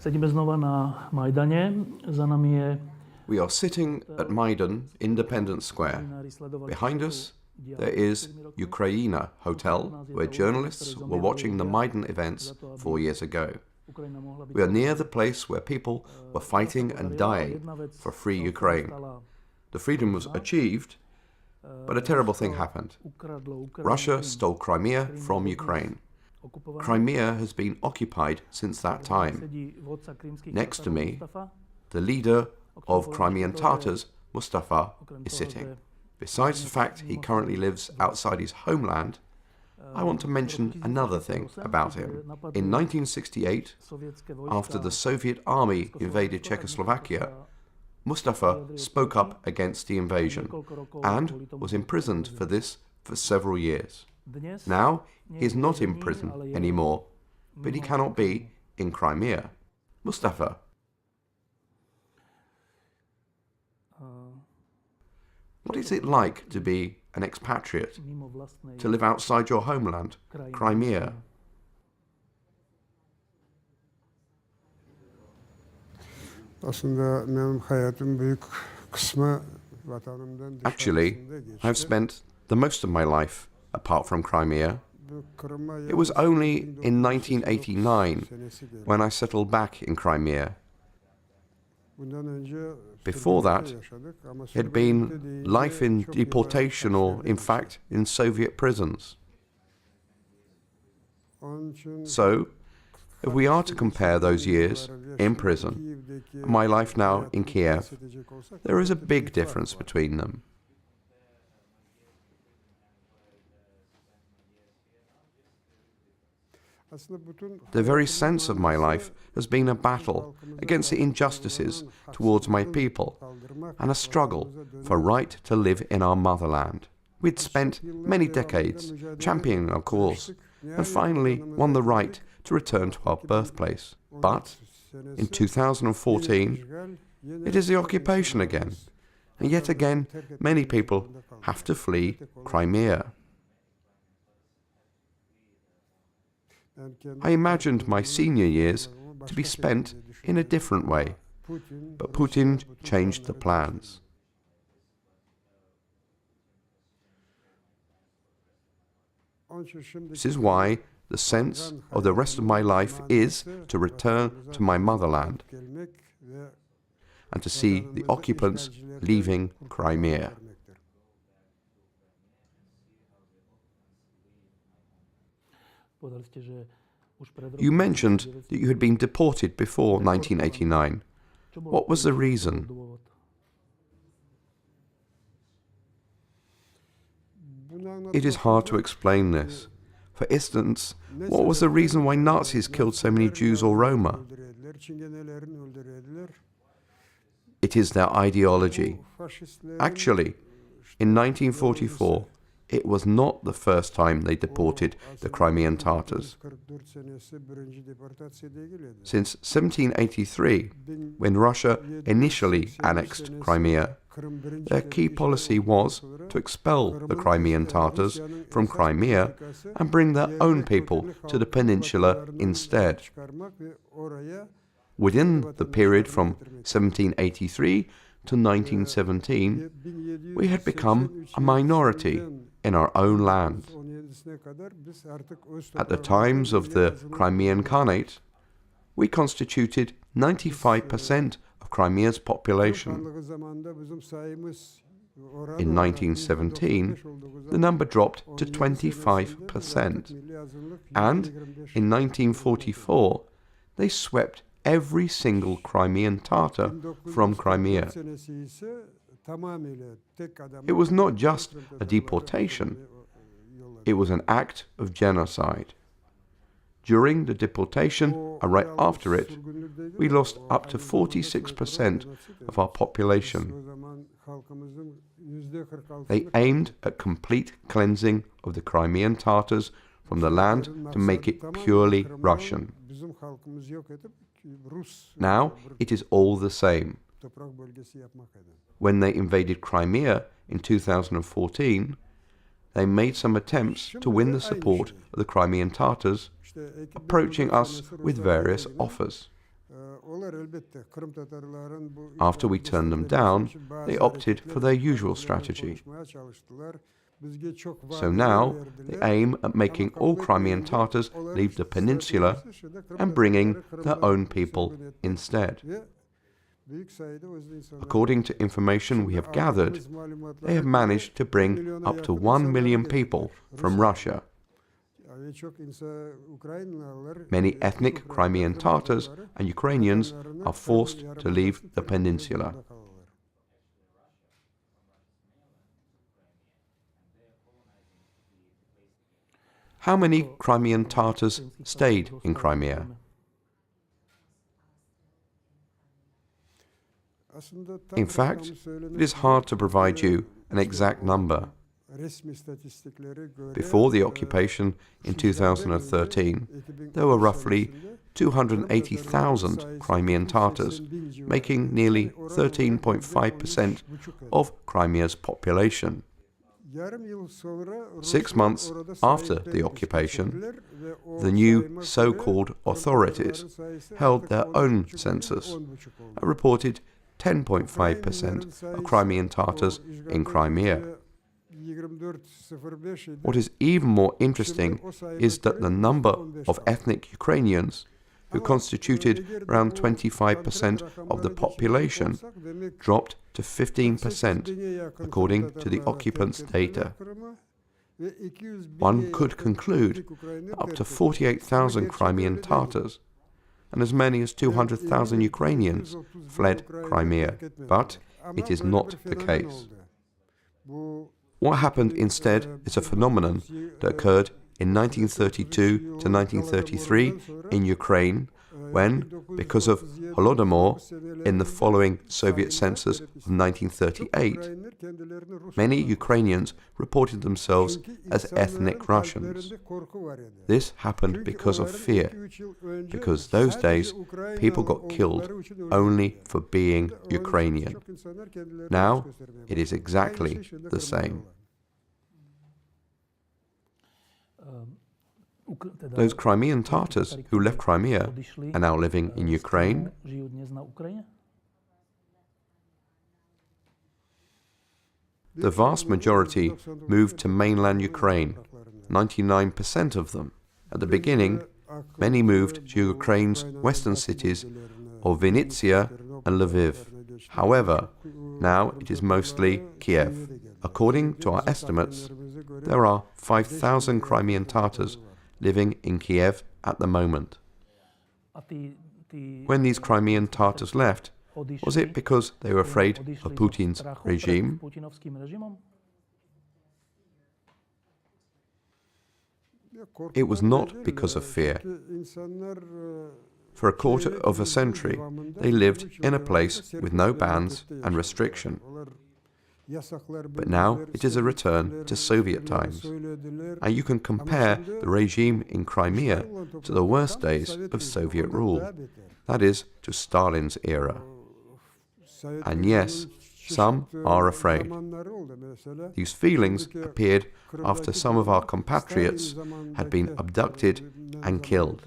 Sedíme znova na Majdaně. Za nami je We are sitting at Maidan, Independence Square. Behind us, there is Ukraina Hotel, where journalists were watching the Maidan events 4 years ago. We are near the place where people were fighting and dying for free Ukraine. The freedom was achieved, but a terrible thing happened. Russia stole Crimea from Ukraine. Crimea has been occupied since that time. Next to me, the leader of Crimean Tatars, Mustafa, is sitting. Besides the fact he currently lives outside his homeland, I want to mention another thing about him. In 1968, after the Soviet army invaded Czechoslovakia, Mustafa spoke up against the invasion and was imprisoned for this for several years. Now, he is not in prison anymore, but he cannot be in Crimea. Mustafa. What is it like to be an expatriate, to live outside your homeland, Crimea? Actually, I've spent the most of my life apart from Crimea. It was only in 1989 when I settled back in Crimea. Before that, it had been life in deportation or, in fact, in Soviet prisons. So, if we are to compare those years in prison and my life now in Kyiv, there is a big difference between them. The very sense of my life has been a battle against the injustices towards my people and a struggle for right to live in our motherland. We'd spent many decades championing our cause and finally won the right to return to our birthplace. But in 2014, it is the occupation again, and yet again many people have to flee Crimea. I imagined my senior years to be spent in a different way, but Putin changed the plans. This is why the sense of the rest of my life is to return to my motherland and to see the occupants leaving Crimea. You mentioned that you had been deported before 1989. What was the reason? It is hard to explain this. For instance, what was the reason why Nazis killed so many Jews or Roma? It is their ideology. Actually, in 1944, it was not the first time they deported the Crimean Tatars. Since 1783, when Russia initially annexed Crimea, their key policy was to expel the Crimean Tatars from Crimea and bring their own people to the peninsula instead. Within the period from 1783 to 1917, we had become a minority in our own land. At the times of the Crimean Khanate, we constituted 95% of Crimea's population. In 1917, the number dropped to 25%, and in 1944, they swept every single Crimean Tatar from Crimea. It was not just a deportation, it was an act of genocide. During the deportation, and right after it, we lost up to 46% of our population. They aimed at complete cleansing of the Crimean Tatars from the land to make it purely Russian. Now it is all the same. When they invaded Crimea in 2014, they made some attempts to win the support of the Crimean Tatars, approaching us with various offers. After we turned them down, they opted for their usual strategy. So now they aim at making all Crimean Tatars leave the peninsula and bringing their own people instead. According to information we have gathered, they have managed to bring up to 1 million people from Russia. Many ethnic Crimean Tatars and Ukrainians are forced to leave the peninsula. How many Crimean Tatars stayed in Crimea? In fact, it is hard to provide you an exact number. Before the occupation in 2013, there were roughly 280,000 Crimean Tatars, making nearly 13.5% of Crimea's population. 6 months after the occupation, the new so-called authorities held their own census and reported 10.5% of Crimean Tatars in Crimea. What is even more interesting is that the number of ethnic Ukrainians, who constituted around 25% of the population, dropped to 15%, according to the occupants' data. One could conclude that up to 48,000 Crimean Tatars and as many as 200,000 Ukrainians fled Crimea, but it is not the case. What happened instead is a phenomenon that occurred in 1932 to 1933 in Ukraine, when, because of Volodymyr in the following Soviet census of 1938, many Ukrainians reported themselves as ethnic Russians. This happened because of fear, because those days people got killed only for being Ukrainian. Now it is exactly the same. Those Crimean Tatars who left Crimea are now living in Ukraine. The vast majority moved to mainland Ukraine, 99% of them. At the beginning, many moved to Ukraine's western cities of Vinnytsia and Lviv. However, now it is mostly Kyiv. According to our estimates, there are 5,000 Crimean Tatars living in Kyiv at the moment. When these Crimean Tatars left, was it because they were afraid of Putin's regime? It was not because of fear. For a quarter of a century, they lived in a place with no bans and restriction. But now it is a return to Soviet times, and you can compare the regime in Crimea to the worst days of Soviet rule, that is, to Stalin's era. And yes, some are afraid. These feelings appeared after some of our compatriots had been abducted and killed.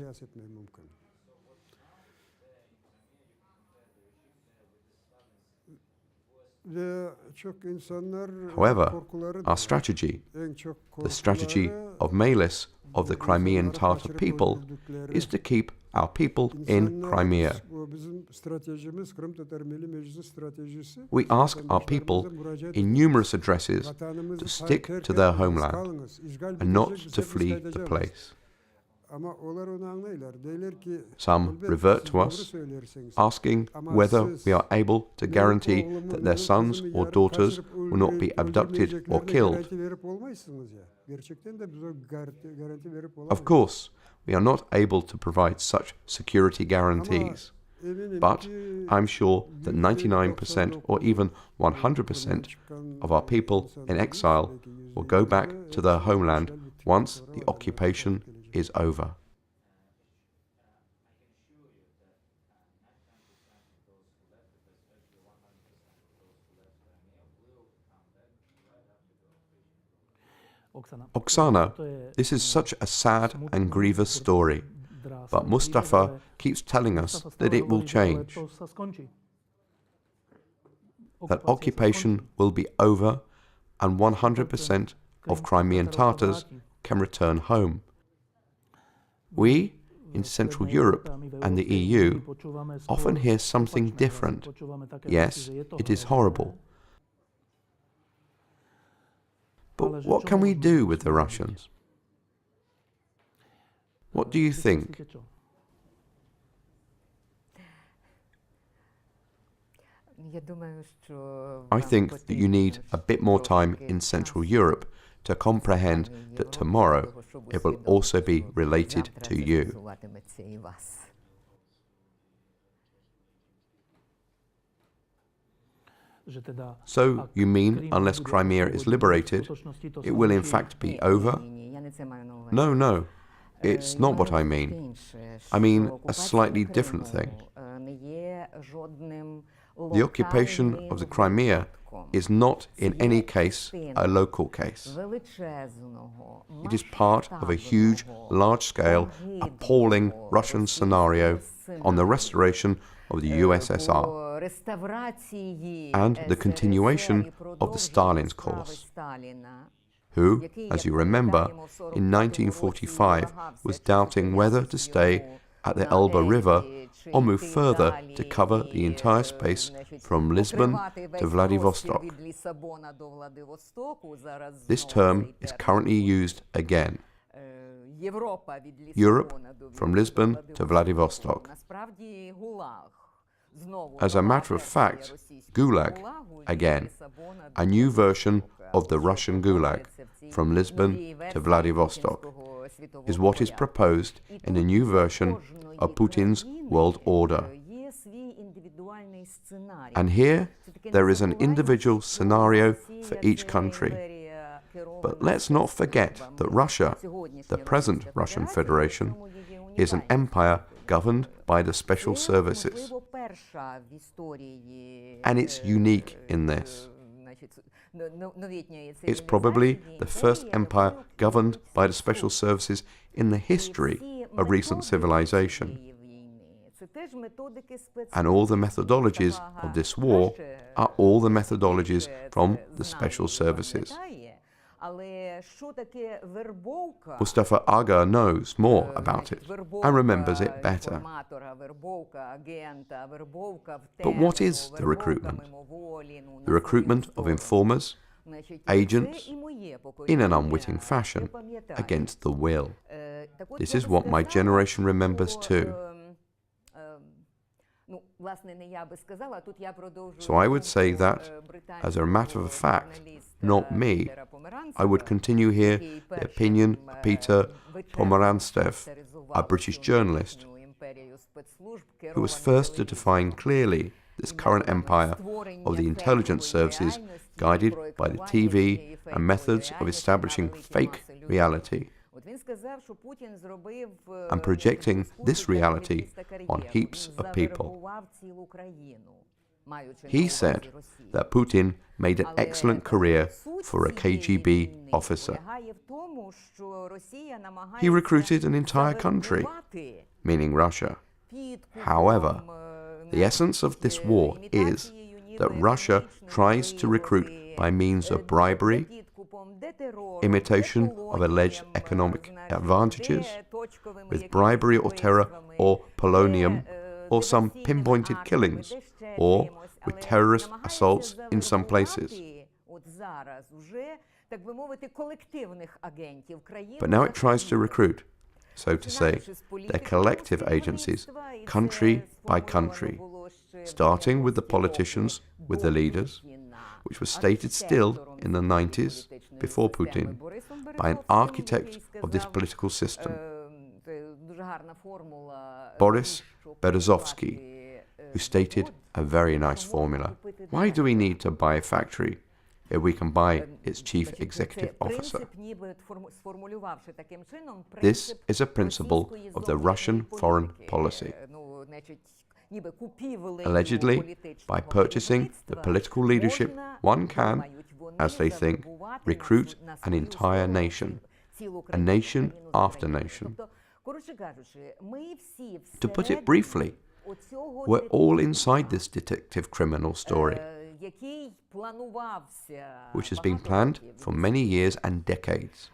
However, our strategy, the strategy of Melis, of the Crimean Tatar people, is to keep our people in Crimea. We ask our people in numerous addresses to stick to their homeland and not to flee the place. Some revert to us, asking whether we are able to guarantee that their sons or daughters will not be abducted or killed. Of course, we are not able to provide such security guarantees, but I'm sure that 99% or even 100% of our people in exile will go back to their homeland once the occupation is over. Oksana, this is such a sad and grievous story. but Mustafa keeps telling us that it will change, that occupation will be over and 100% of Crimean Tatars can return home. We, in Central Europe and the EU, often hear something different. Yes, it is horrible. But what can we do with the Russians? What do you think? I think that you need a bit more time in Central Europe to comprehend that tomorrow it will also be related to you. So, you mean unless Crimea is liberated, it will in fact be over? No, it's not what I mean. I mean a slightly different thing. The occupation of the Crimea is not in any case a local case. It is part of a huge, large-scale, appalling Russian scenario on the restoration of the USSR and the continuation of the Stalin's course, who, as you remember, in 1945 was doubting whether to stay at the Elbe River or move further to cover the entire space from Lisbon to Vladivostok. This term is currently used again. Europe from Lisbon to Vladivostok. As a matter of fact, Gulag, again, a new version of the Russian Gulag from Lisbon to Vladivostok, is what is proposed in the new version of Putin's world order. And here there is an individual scenario for each country. But let's not forget that Russia, the present Russian Federation, is an empire governed by the special services. And it's unique in this. It's probably the first empire governed by the special services in the history of recent civilization. And all the methodologies of this war are all the methodologies from the special services. Mustafa Aga knows more about it and remembers it better. But what is the recruitment? The recruitment of informers, agents, in an unwitting fashion, against the will. This is what my generation remembers too. So I would say that, as a matter of fact, not me, I would continue here the opinion of Peter Pomeranstev, a British journalist, who was first to define clearly this current empire of the intelligence services guided by the TV and methods of establishing fake reality and projecting this reality on heaps of people. He said that Putin made an excellent career for a KGB officer. He recruited an entire country, meaning Russia. However, the essence of this war is that Russia tries to recruit by means of bribery, imitation of alleged economic advantages, with bribery or terror or polonium, or some pinpointed killings, or with terrorist assaults in some places. But now it tries to recruit, so to say, their collective agencies, country by country, starting with the politicians, with the leaders, which was stated still in the 90s, before Putin, by an architect of this political system, Boris Berezovsky, who stated a very nice formula. Why do we need to buy a factory if we can buy its chief executive officer? This is a principle of the Russian foreign policy. Allegedly, by purchasing the political leadership, one can, as they think, recruit an entire nation, a nation after nation, To put it briefly, we're all inside this detective criminal story, which has been planned for many years and decades,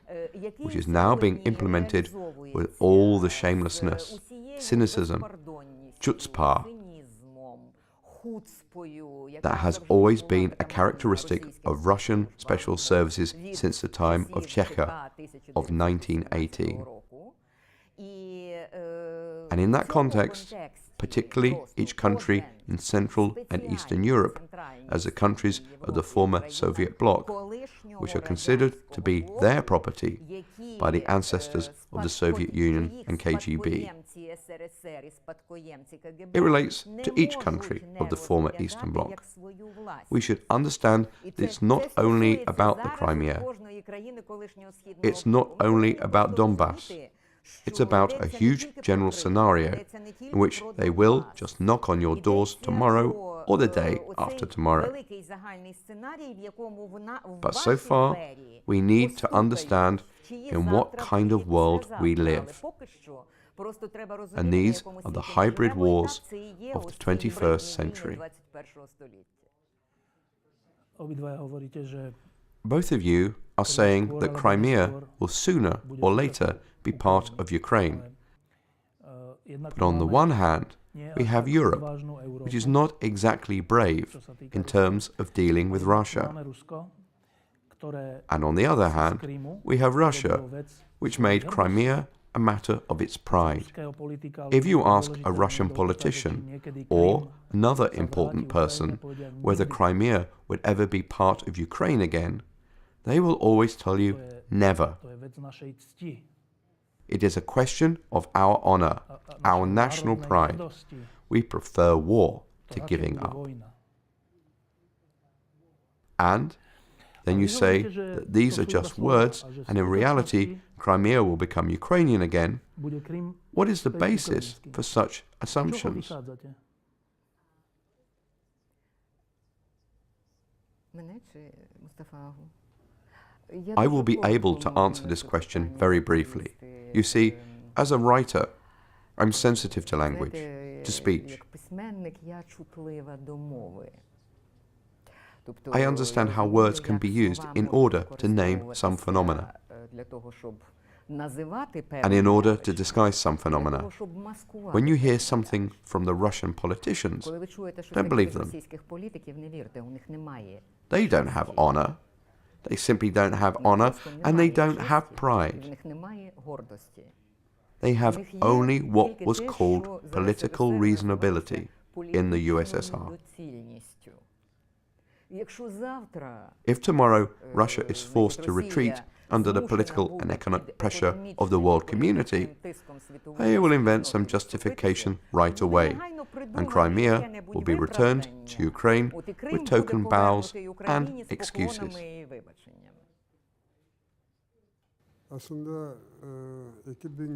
which is now being implemented with all the shamelessness, cynicism, chutzpah that has always been a characteristic of Russian special services since the time of Czechia of 1918. And in that context, particularly each country in Central and Eastern Europe, as the countries of the former Soviet bloc, which are considered to be their property by the ancestors of the Soviet Union and KGB. It relates to each country of the former Eastern Bloc. We should understand that it's not only about the Crimea, it's not only about Donbass, it's about a huge general scenario in which they will just knock on your doors tomorrow or the day after tomorrow. But so far, we need to understand in what kind of world we live. And these are the hybrid wars of the 21st century. Both of you are saying that Crimea will sooner or later be part of Ukraine. But on the one hand, we have Europe, which is not exactly brave in terms of dealing with Russia. And on the other hand, we have Russia, which made Crimea a matter of its pride. If you ask a Russian politician or another important person whether Crimea would ever be part of Ukraine again, they will always tell you never. It is a question of our honor, our national pride. We prefer war to giving up. And then you say that these are just words, and in reality, Crimea will become Ukrainian again. What is the basis for such assumptions? I will be able to answer this question very briefly. You see, as a writer, I'm sensitive to language, to speech. I understand how words can be used in order to name some phenomena, and in order to disguise some phenomena. When you hear something from the Russian politicians, don't believe them. They don't have honor. They simply don't have honor, and they don't have pride. They have only what was called political reasonability in the USSR. If tomorrow Russia is forced to retreat under the political and economic pressure of the world community, they will invent some justification right away, and Crimea will be returned to Ukraine with token bows and excuses.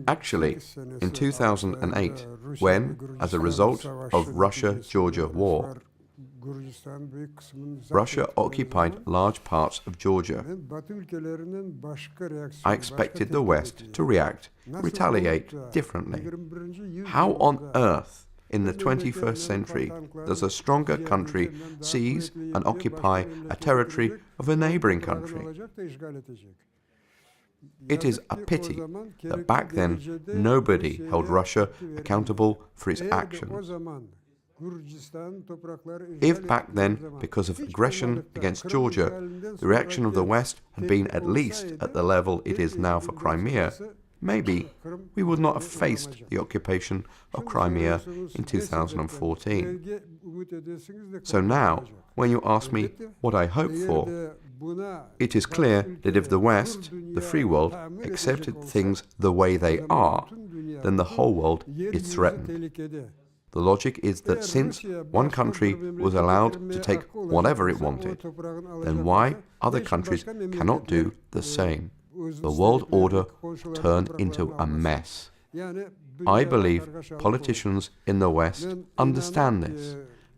Actually, in 2008, when, as a result of Russia-Georgia war, Russia occupied large parts of Georgia, I expected the West to react, retaliate differently. How on earth, in the 21st century, does a stronger country seize and occupy a territory of a neighboring country? It is a pity that back then nobody held Russia accountable for its actions. If back then, because of aggression against Georgia, the reaction of the West had been at least at the level it is now for Crimea, maybe we would not have faced the occupation of Crimea in 2014. So now, when you ask me what I hope for, it is clear that if the West, the free world, accepted things the way they are, then the whole world is threatened. The logic is that since one country was allowed to take whatever it wanted, then why other countries cannot do the same? The world order will turn into a mess. I believe politicians in the West understand this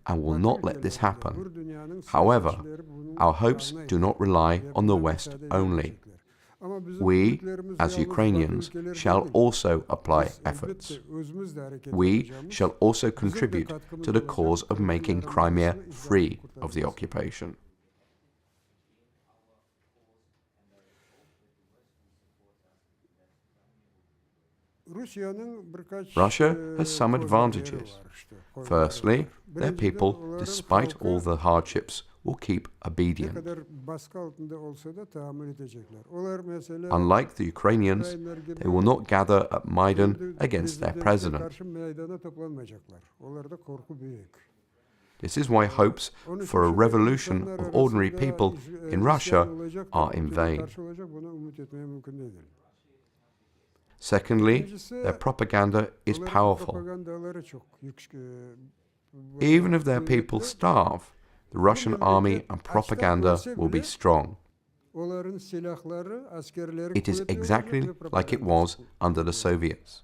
and will not let this happen. However, our hopes do not rely on the West only. We, as Ukrainians, shall also apply efforts. We shall also contribute to the cause of making Crimea free of the occupation. Russia has some advantages. Firstly, their people, despite all the hardships, will keep obedient. Unlike the Ukrainians, they will not gather at Maidan against their president. This is why hopes for a revolution of ordinary people in Russia are in vain. Secondly, their propaganda is powerful. Even if their people starve, the Russian army and propaganda will be strong. It is exactly like it was under the Soviets.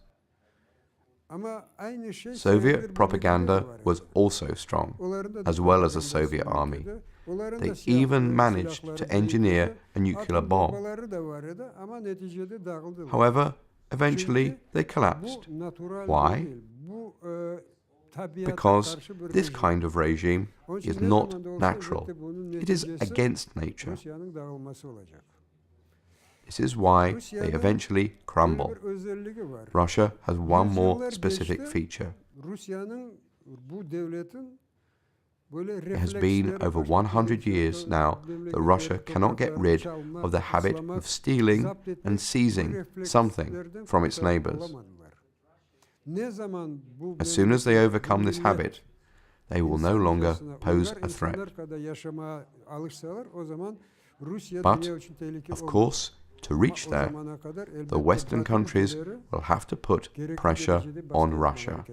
Soviet propaganda was also strong, as well as the Soviet army. They even managed to engineer a nuclear bomb. However, eventually they collapsed. Why? Because this kind of regime is not natural. It is against nature. This is why they eventually crumble. Russia has one more specific feature. It has been over 100 years now that Russia cannot get rid of the habit of stealing and seizing something from its neighbors. As soon as they overcome this habit, they will no longer pose a threat. But, of course, to reach there, the Western countries will have to put pressure on Russia.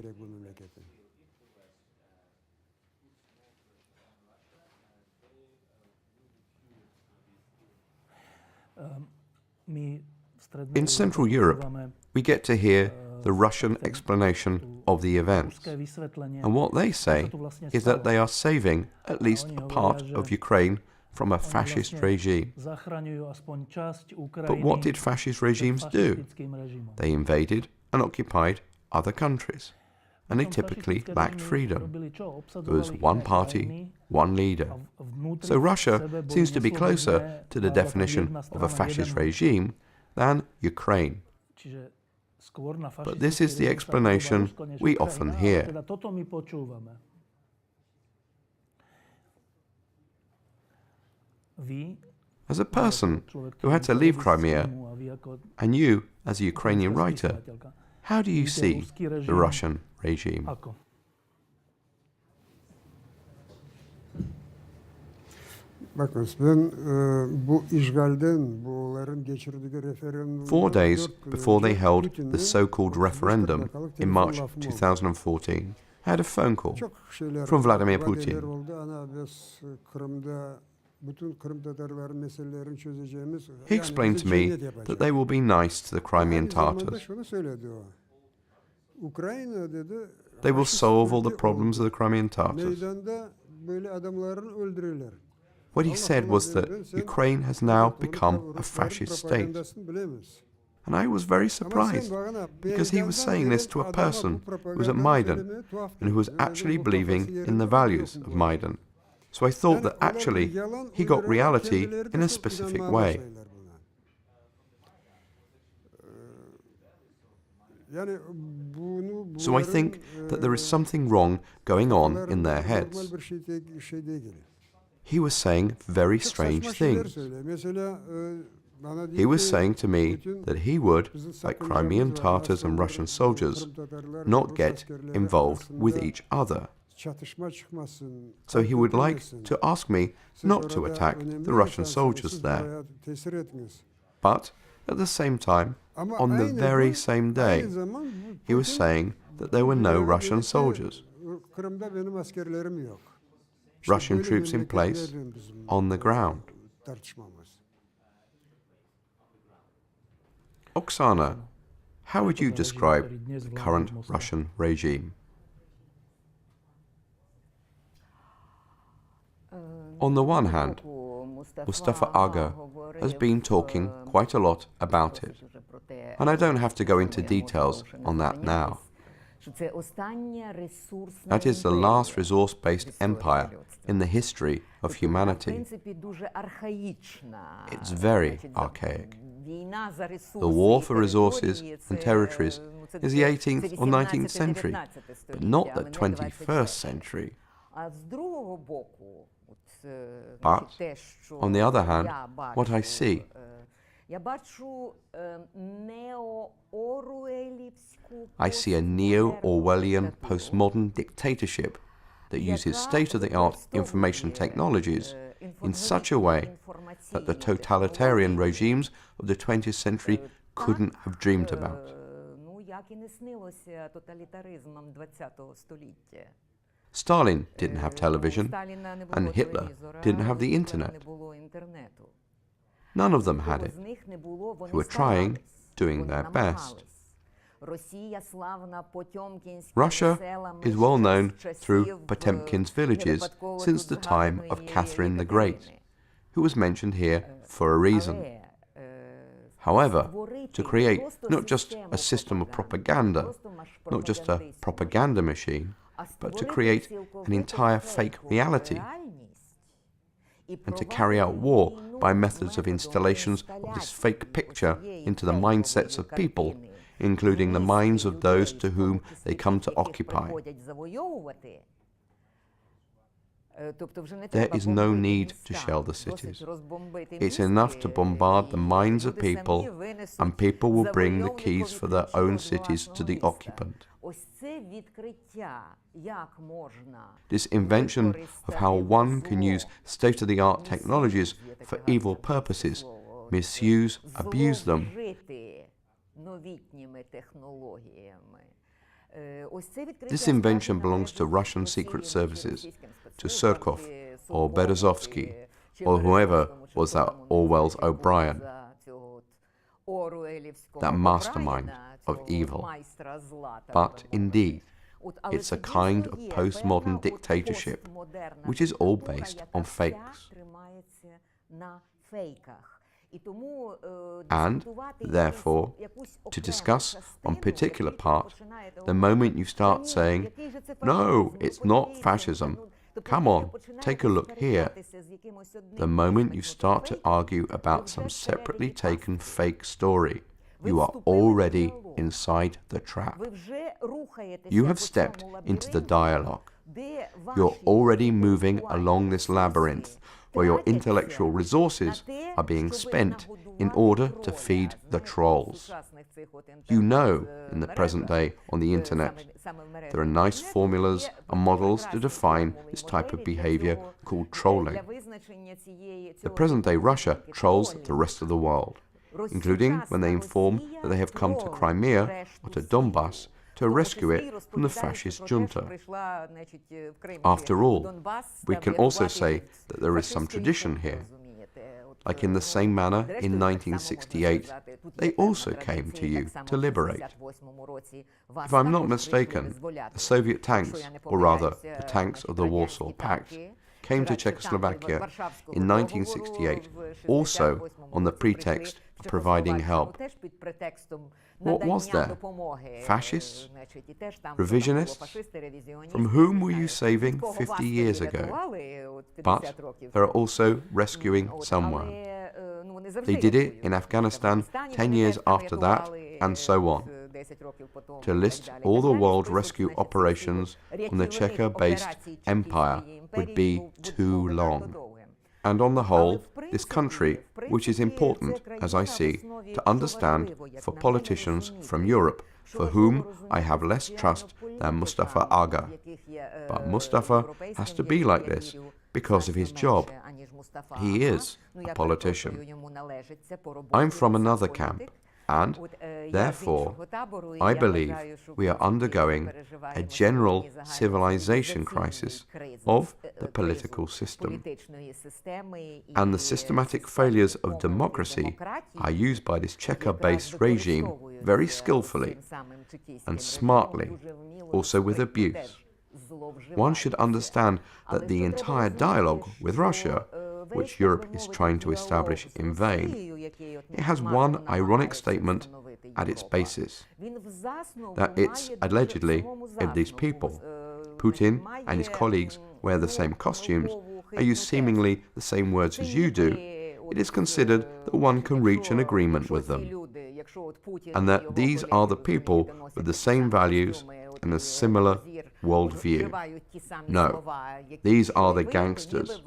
In Central Europe, we get to hear the Russian explanation of the events. And what they say is that they are saving at least a part of Ukraine from a fascist regime. But what did fascist regimes do? They invaded and occupied other countries, and they typically lacked freedom. There was one party, one leader. So Russia seems to be closer to the definition of a fascist regime than Ukraine. But this is the explanation we often hear. As a person who had to leave Crimea, and you as a Ukrainian writer, how do you see the Russian regime? Four days before they held the so-called referendum in March 2014, I had a phone call from Vladimir Putin. He explained to me that they will be nice to the Crimean Tatars. They will solve all the problems of the Crimean Tatars. What he said was that Ukraine has now become a fascist state. And I was very surprised, because he was saying this to a person who was at Maidan and who was actually believing in the values of Maidan. So I thought that actually he got reality in a specific way. So I think that there is something wrong going on in their heads. He was saying very strange things. He was saying to me that he would, like Crimean Tatars and Russian soldiers, not get involved with each other. So he would like to ask me not to attack the Russian soldiers there. But at the same time, on the very same day, he was saying that there were no Russian soldiers. Russian troops in place on the ground. Oksana, how would you describe the current Russian regime? On the one hand, Mustafa Aga has been talking quite a lot about it, and I don't have to go into details on that now. That is the last resource-based empire in the history of humanity. It's very archaic. The war for resources and territories is the 18th or 19th century, but not the 21st century. But, on the other hand, what I see a neo-Orwellian postmodern dictatorship that uses state-of-the-art information technologies in such a way that the totalitarian regimes of the 20th century couldn't have dreamed about. Stalin didn't have television, and Hitler didn't have the internet. None of them had it. They were trying, doing their best. Russia is well known through Potemkin's villages since the time of Catherine the Great, who was mentioned here for a reason. However, to create not just a system of propaganda, not just a propaganda machine, but to create an entire fake reality, and to carry out war by methods of installations of this fake picture into the mindsets of people, including the minds of those to whom they come to occupy. There is no need to shell the cities. It's enough to bombard the minds of people, and people will bring the keys for their own cities to the occupant. This invention of how one can use state-of-the-art technologies for evil purposes, misuse, abuse them, this invention belongs to Russian secret services, to Surkov or Berezovsky, or whoever was that Orwell's O'Brien, that mastermind of evil. But indeed, it's a kind of postmodern dictatorship, which is all based on fakes. And, therefore, to discuss one particular part, the moment you start saying, "No, it's not fascism, come on, take a look here," the moment you start to argue about some separately taken fake story, you are already inside the trap. You have stepped into the dialogue. You're already moving along this labyrinth where your intellectual resources are being spent in order to feed the trolls. You know, in the present day on the internet, there are nice formulas and models to define this type of behavior called trolling. The present-day Russia trolls the rest of the world, including when they inform that they have come to Crimea or to Donbass to rescue it from the fascist junta. After all, we can also say that there is some tradition here. Like in the same manner, in 1968, they also came to you to liberate. If I'm not mistaken, the Soviet tanks, or rather the tanks of the Warsaw Pact, came to Czechoslovakia in 1968 also on the pretext of providing help. What was there? Fascists? Revisionists? From whom were you saving 50 years ago? But they are also rescuing someone. They did it in Afghanistan 10 years after that, and so on. To list all the world rescue operations on the Czech-based empire would be too long. And on the whole, this country, which is important, as I see, to understand for politicians from Europe, for whom I have less trust than Mustafa Aga. But Mustafa has to be like this because of his job. He is a politician. I'm from another camp. And, therefore, I believe we are undergoing a general civilization crisis of the political system. And the systematic failures of democracy are used by this Czech-based regime very skillfully and smartly, also with abuse. One should understand that the entire dialogue with Russia which Europe is trying to establish in vain, it has one ironic statement at its basis, that it's allegedly, if these people, Putin and his colleagues, wear the same costumes, and use seemingly the same words as you do, it is considered that one can reach an agreement with them, and that these are the people with the same values and a similar worldview. No, these are the gangsters.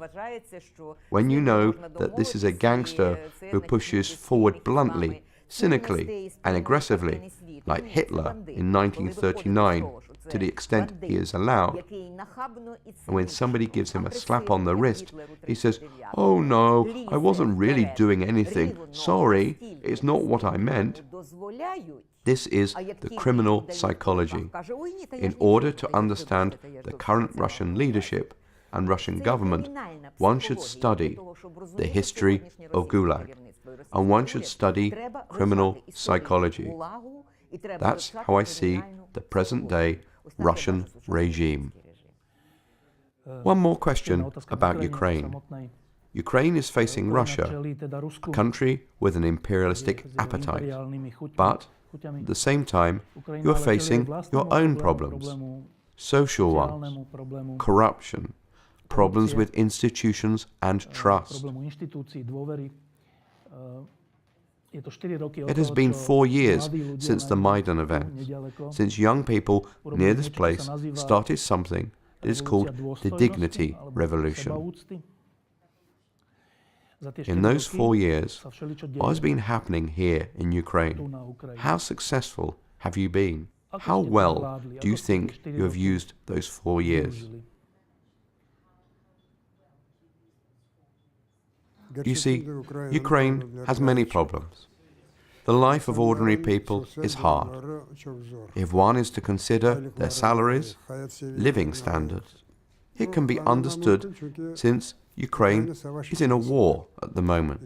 When you know that this is a gangster who pushes forward bluntly, cynically and aggressively, like Hitler in 1939, to the extent he is allowed, and when somebody gives him a slap on the wrist, he says, "Oh no, I wasn't really doing anything. Sorry, it's not what I meant." This is the criminal psychology. In order to understand the current Russian leadership and Russian government, one should study the history of Gulag, and one should study criminal psychology. That's how I see the present-day Russian regime. One more question about Ukraine. Ukraine is facing Russia, a country with an imperialistic appetite, but at the same time, you are facing your own problems, social ones, corruption, problems with institutions and trust. It has been 4 years since the Maidan events, since young people near this place started something that is called the Dignity Revolution. In those 4 years, what has been happening here in Ukraine? How successful have you been? How well do you think you have used those 4 years? You see, Ukraine has many problems. The life of ordinary people is hard. If one is to consider their salaries, living standards, it can be understood since Ukraine is in a war at the moment.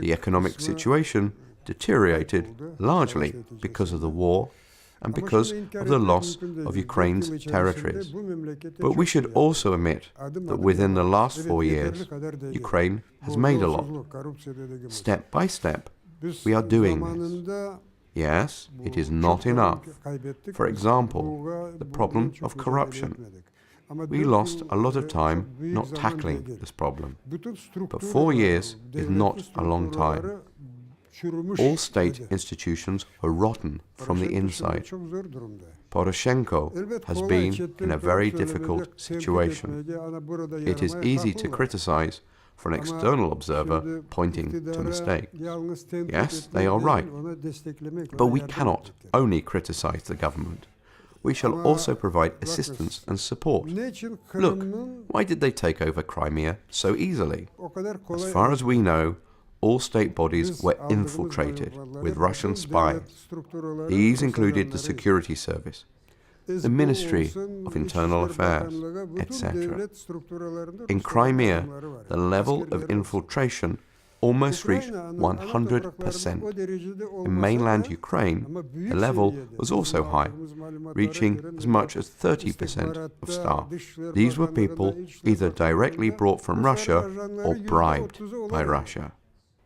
The economic situation deteriorated largely because of the war and because of the loss of Ukraine's territories. But we should also admit that within the last 4 years, Ukraine has made a lot. Step by step, we are doing this. Yes, it is not enough. For example, the problem of corruption. We lost a lot of time not tackling this problem. But 4 years is not a long time. All state institutions are rotten from the inside. Poroshenko has been in a very difficult situation. It is easy to criticize for an external observer pointing to mistakes. Yes, they are right. But we cannot only criticize the government. We shall also provide assistance and support. Look, why did they take over Crimea so easily? As far as we know, all state bodies were infiltrated with Russian spies. These included the security service, the Ministry of Internal Affairs, etc. In Crimea, the level of infiltration almost reached 100%. In mainland Ukraine, the level was also high, reaching as much as 30% of staff. These were people either directly brought from Russia or bribed by Russia.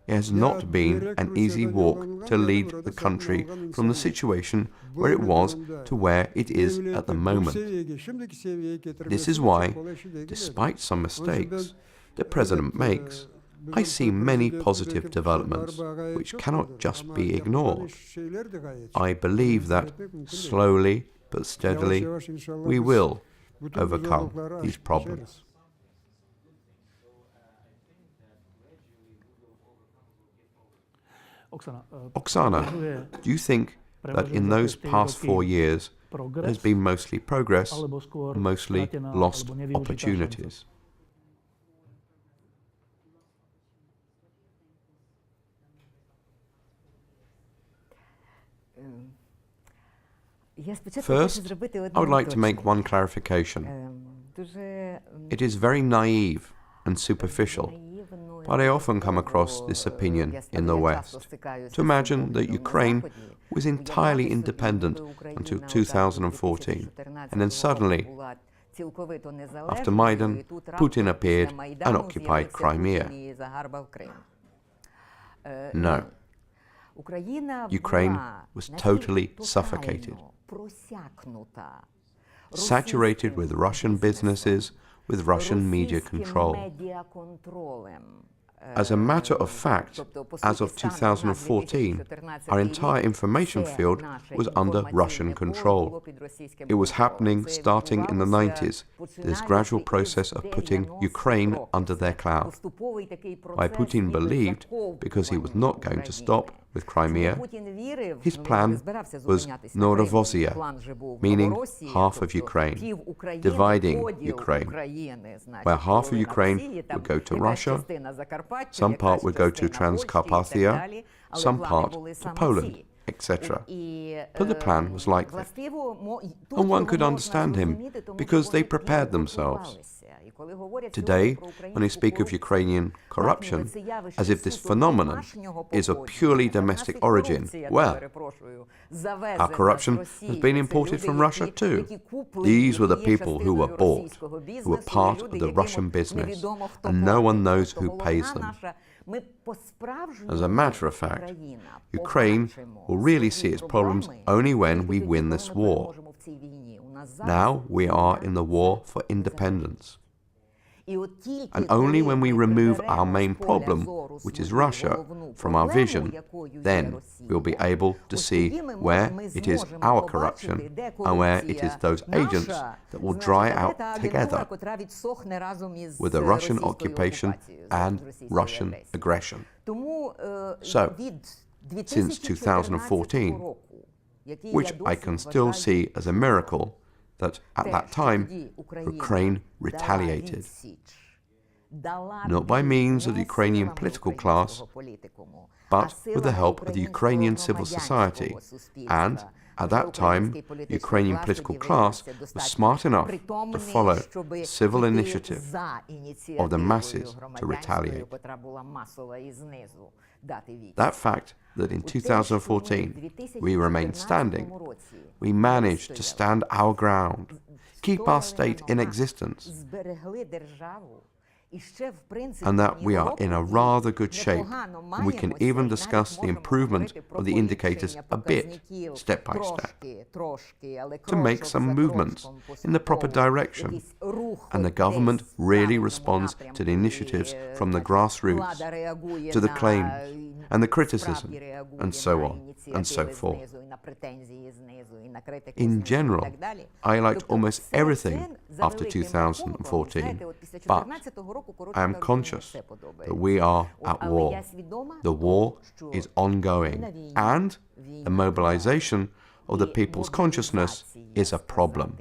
It has not been an easy walk to lead the country from the situation where it was to where it is at the moment. This is why, despite some mistakes the President makes, I see many positive developments which cannot just be ignored. I believe that slowly but steadily we will overcome these problems. Oksana, do you think that in those past 4 years there has been mostly progress, mostly lost opportunities? First, I would like to make one clarification. It is very naive and superficial, but I often come across this opinion in the West, to imagine that Ukraine was entirely independent until 2014, and then suddenly After Maidan, Putin appeared and occupied Crimea. No. Ukraine was totally suffocated, saturated with Russian businesses, with Russian media control. As a matter of fact, as of 2014, our entire information field was under Russian control. It was happening starting in the 90s, this gradual process of putting Ukraine under their cloud. Why Putin believed, because he was not going to stop with Crimea, his plan was Norovossia, meaning half of Ukraine, dividing Ukraine, where half of Ukraine would go to Russia, some part would go to Transcarpathia, some part to Poland, etc. But the plan was like that. And one could understand him, because they prepared themselves. Today, when they speak of Ukrainian corruption, as if this phenomenon is of purely domestic origin, well, our corruption has been imported from Russia too. These were the people who were bought, who were part of the Russian business, and no one knows who pays them. As a matter of fact, Ukraine will really see its problems only when we win this war. Now we are in the war for independence. And only when we remove our main problem, which is Russia, from our vision, then we'll be able to see where it is our corruption and where it is those agents that will dry out together with the Russian occupation and Russian aggression. So, since 2014, which I can still see as a miracle, that at that time, Ukraine retaliated. Not by means of the Ukrainian political class, but with the help of the Ukrainian civil society. And at that time, the Ukrainian political class was smart enough to follow the civil initiative of the masses to retaliate. That fact that in 2014 we remained standing, we managed to stand our ground, keep our state in existence, and that we are in a rather good shape, and we can even discuss the improvement of the indicators a bit, step by step, to make some movements in the proper direction, and the government really responds to the initiatives from the grassroots, to the claims and the criticism, and so on and so forth. In general, I liked almost everything after 2014, but I am conscious that we are at war. The war is ongoing, and the mobilization of the people's consciousness is a problem.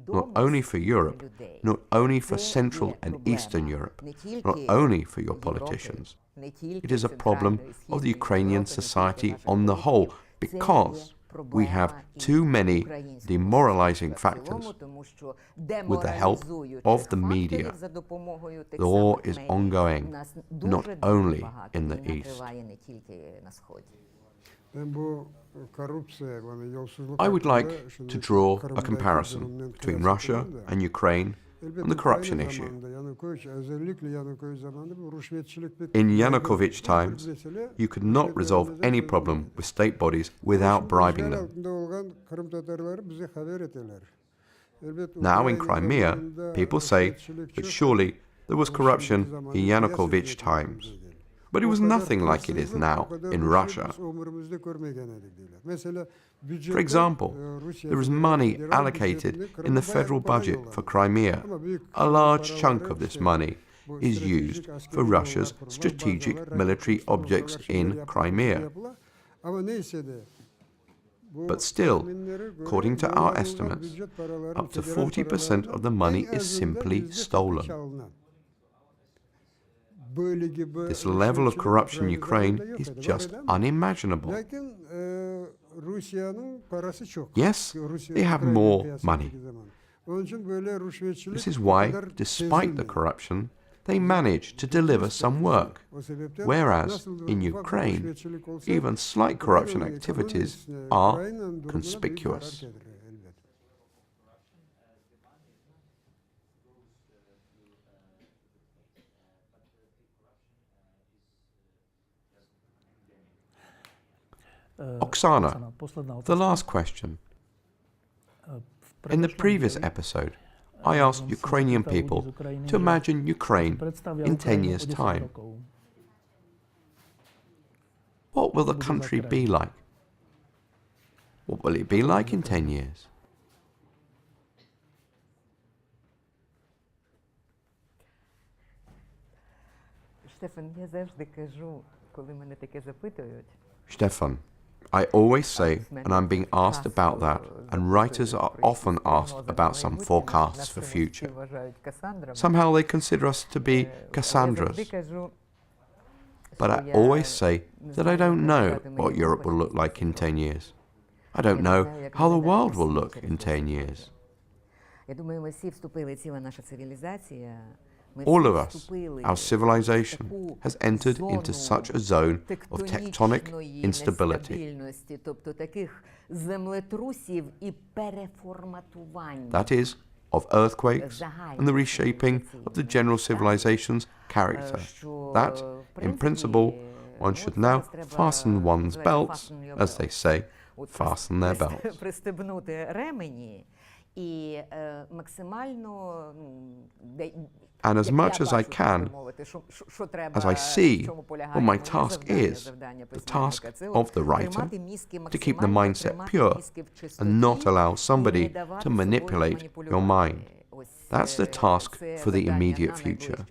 Not only for Europe, not only for Central and Eastern Europe, not only for your politicians. It is a problem of the Ukrainian society on the whole, because we have too many demoralizing factors. With the help of the media, the war is ongoing, not only in the East. I would like to draw a comparison between Russia and Ukraine on the corruption issue. In Yanukovych times, you could not resolve any problem with state bodies without bribing them. Now in Crimea, people say that surely there was corruption in Yanukovych times. But it was nothing like it is now in Russia. For example, there is money allocated in the federal budget for Crimea. A large chunk of this money is used for Russia's strategic military objects in Crimea. But still, according to our estimates, up to 40% of the money is simply stolen. This level of corruption in Ukraine is just unimaginable. Yes, they have more money. This is why, despite the corruption, they manage to deliver some work, whereas in Ukraine, even slight corruption activities are conspicuous. Oksana, the last question. In the previous episode, I asked Ukrainian people to imagine Ukraine in 10 years' time. What will the country be like? What will it be like in 10 years? Stefan, I always say, and I'm being asked about that, and writers are often asked about some forecasts for future. Somehow they consider us to be Cassandras. But I always say that I don't know what Europe will look like in 10 years. I don't know how the world will look in 10 years. All of us, our civilization, has entered into such a zone of tectonic instability. That is, of earthquakes and the reshaping of the general civilization's character. That, in principle, one should now fasten one's belts, as they say, fasten their belts. And as much as I can, as I see what my task is, the task of the writer, to keep the mindset pure and not allow somebody to manipulate your mind. That's the task for the immediate future.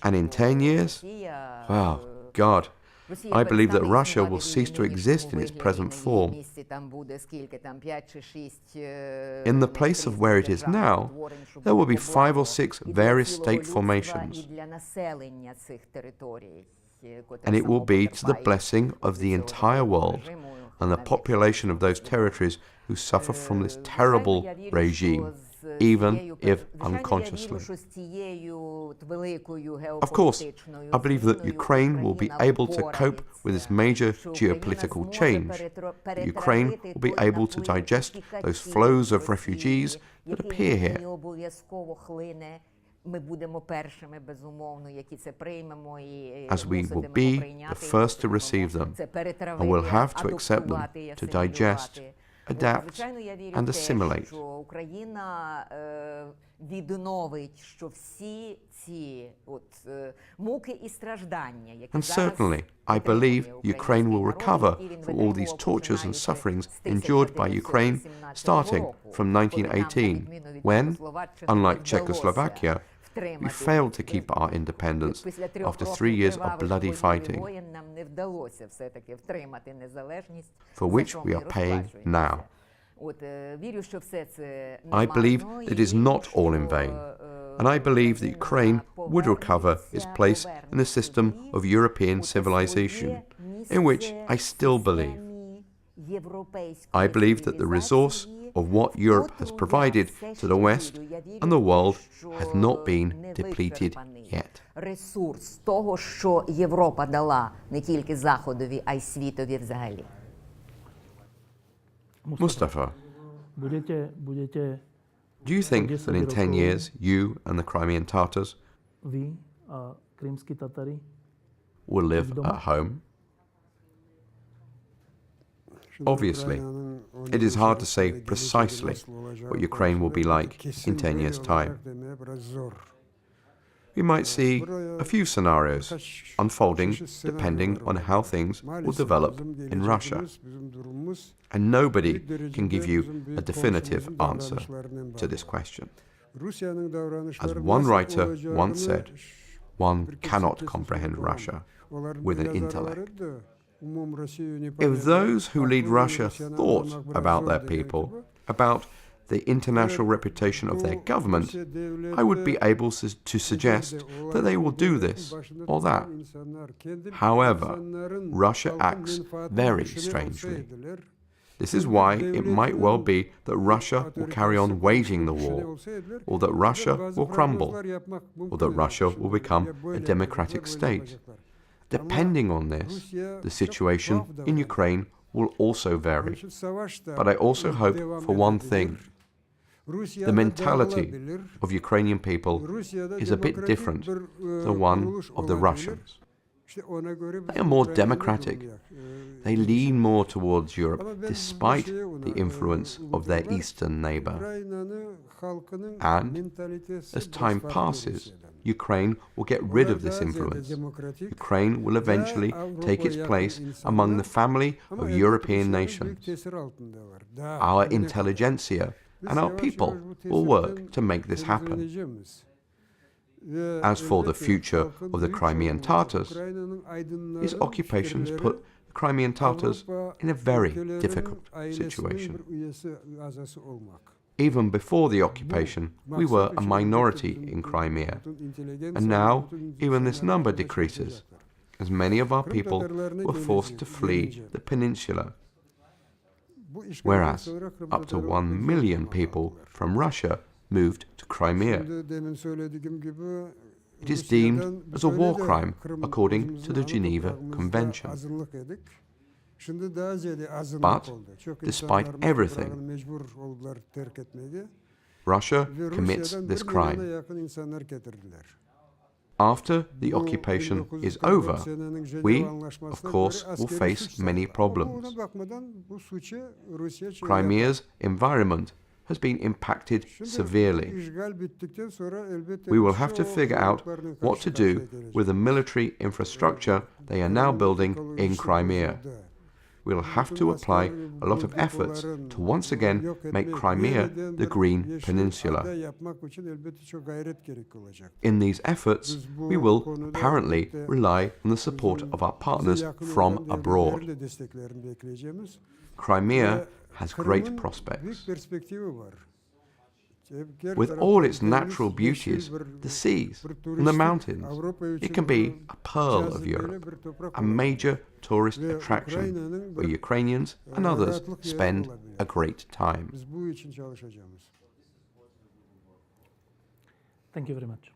And in 10 years, well, God, I believe that Russia will cease to exist in its present form. In the place of where it is now, there will be 5 or 6 various state formations, and it will be to the blessing of the entire world and the population of those territories who suffer from this terrible regime, even if unconsciously. Of course, I believe that Ukraine will be able to cope with this major geopolitical change, that Ukraine will be able to digest those flows of refugees that appear here. As we will be the first to receive them, and will have to accept them, to digest, adapt and assimilate. And certainly, I believe Ukraine will recover from all these tortures and sufferings endured by Ukraine starting from 1918, when, unlike Czechoslovakia, we failed to keep our independence after 3 years of bloody fighting, for which we are paying now. I believe it is not all in vain, and I believe that Ukraine would recover its place in the system of European civilization, in which I still believe. I believe that the resource of what Europe has provided to the West and the world has not been depleted yet. Ресурс того, що Європа дала не тільки Заходові, а й світові взагалі. Mustafa, do you think that in 10 years you and the Crimean Tatars will live at home? Obviously, it is hard to say precisely what Ukraine will be like in 10 years' time. We might see a few scenarios unfolding depending on how things will develop in Russia. And nobody can give you a definitive answer to this question. As one writer once said, one cannot comprehend Russia with an intellect. If those who lead Russia thought about their people, about the international reputation of their government, I would be able to suggest that they will do this or that. However, Russia acts very strangely. This is why it might well be that Russia will carry on waging the war, or that Russia will crumble, or that Russia will become a democratic state. Depending on this, the situation in Ukraine will also vary. But I also hope for one thing. The mentality of Ukrainian people is a bit different than the one of the Russians. They are more democratic. They lean more towards Europe despite the influence of their eastern neighbor. And as time passes, Ukraine will get rid of this influence. Ukraine will eventually take its place among the family of European nations. Our intelligentsia and our people will work to make this happen. As for the future of the Crimean Tatars, these occupations put the Crimean Tatars in a very difficult situation. Even before the occupation, we were a minority in Crimea, and now even this number decreases, as many of our people were forced to flee the peninsula, whereas up to 1 million people from Russia moved to Crimea. It is deemed as a war crime according to the Geneva Convention. But, despite everything, Russia commits this crime. After the occupation is over, we, of course, will face many problems. Crimea's environment has been impacted severely. We will have to figure out what to do with the military infrastructure they are now building in Crimea. We will have to apply a lot of efforts to once again make Crimea the Green Peninsula. In these efforts, we will apparently rely on the support of our partners from abroad. Crimea has great prospects. With all its natural beauties, the seas and the mountains, it can be a pearl of Europe, a major tourist attraction where Ukrainians and others spend a great time. Thank you very much.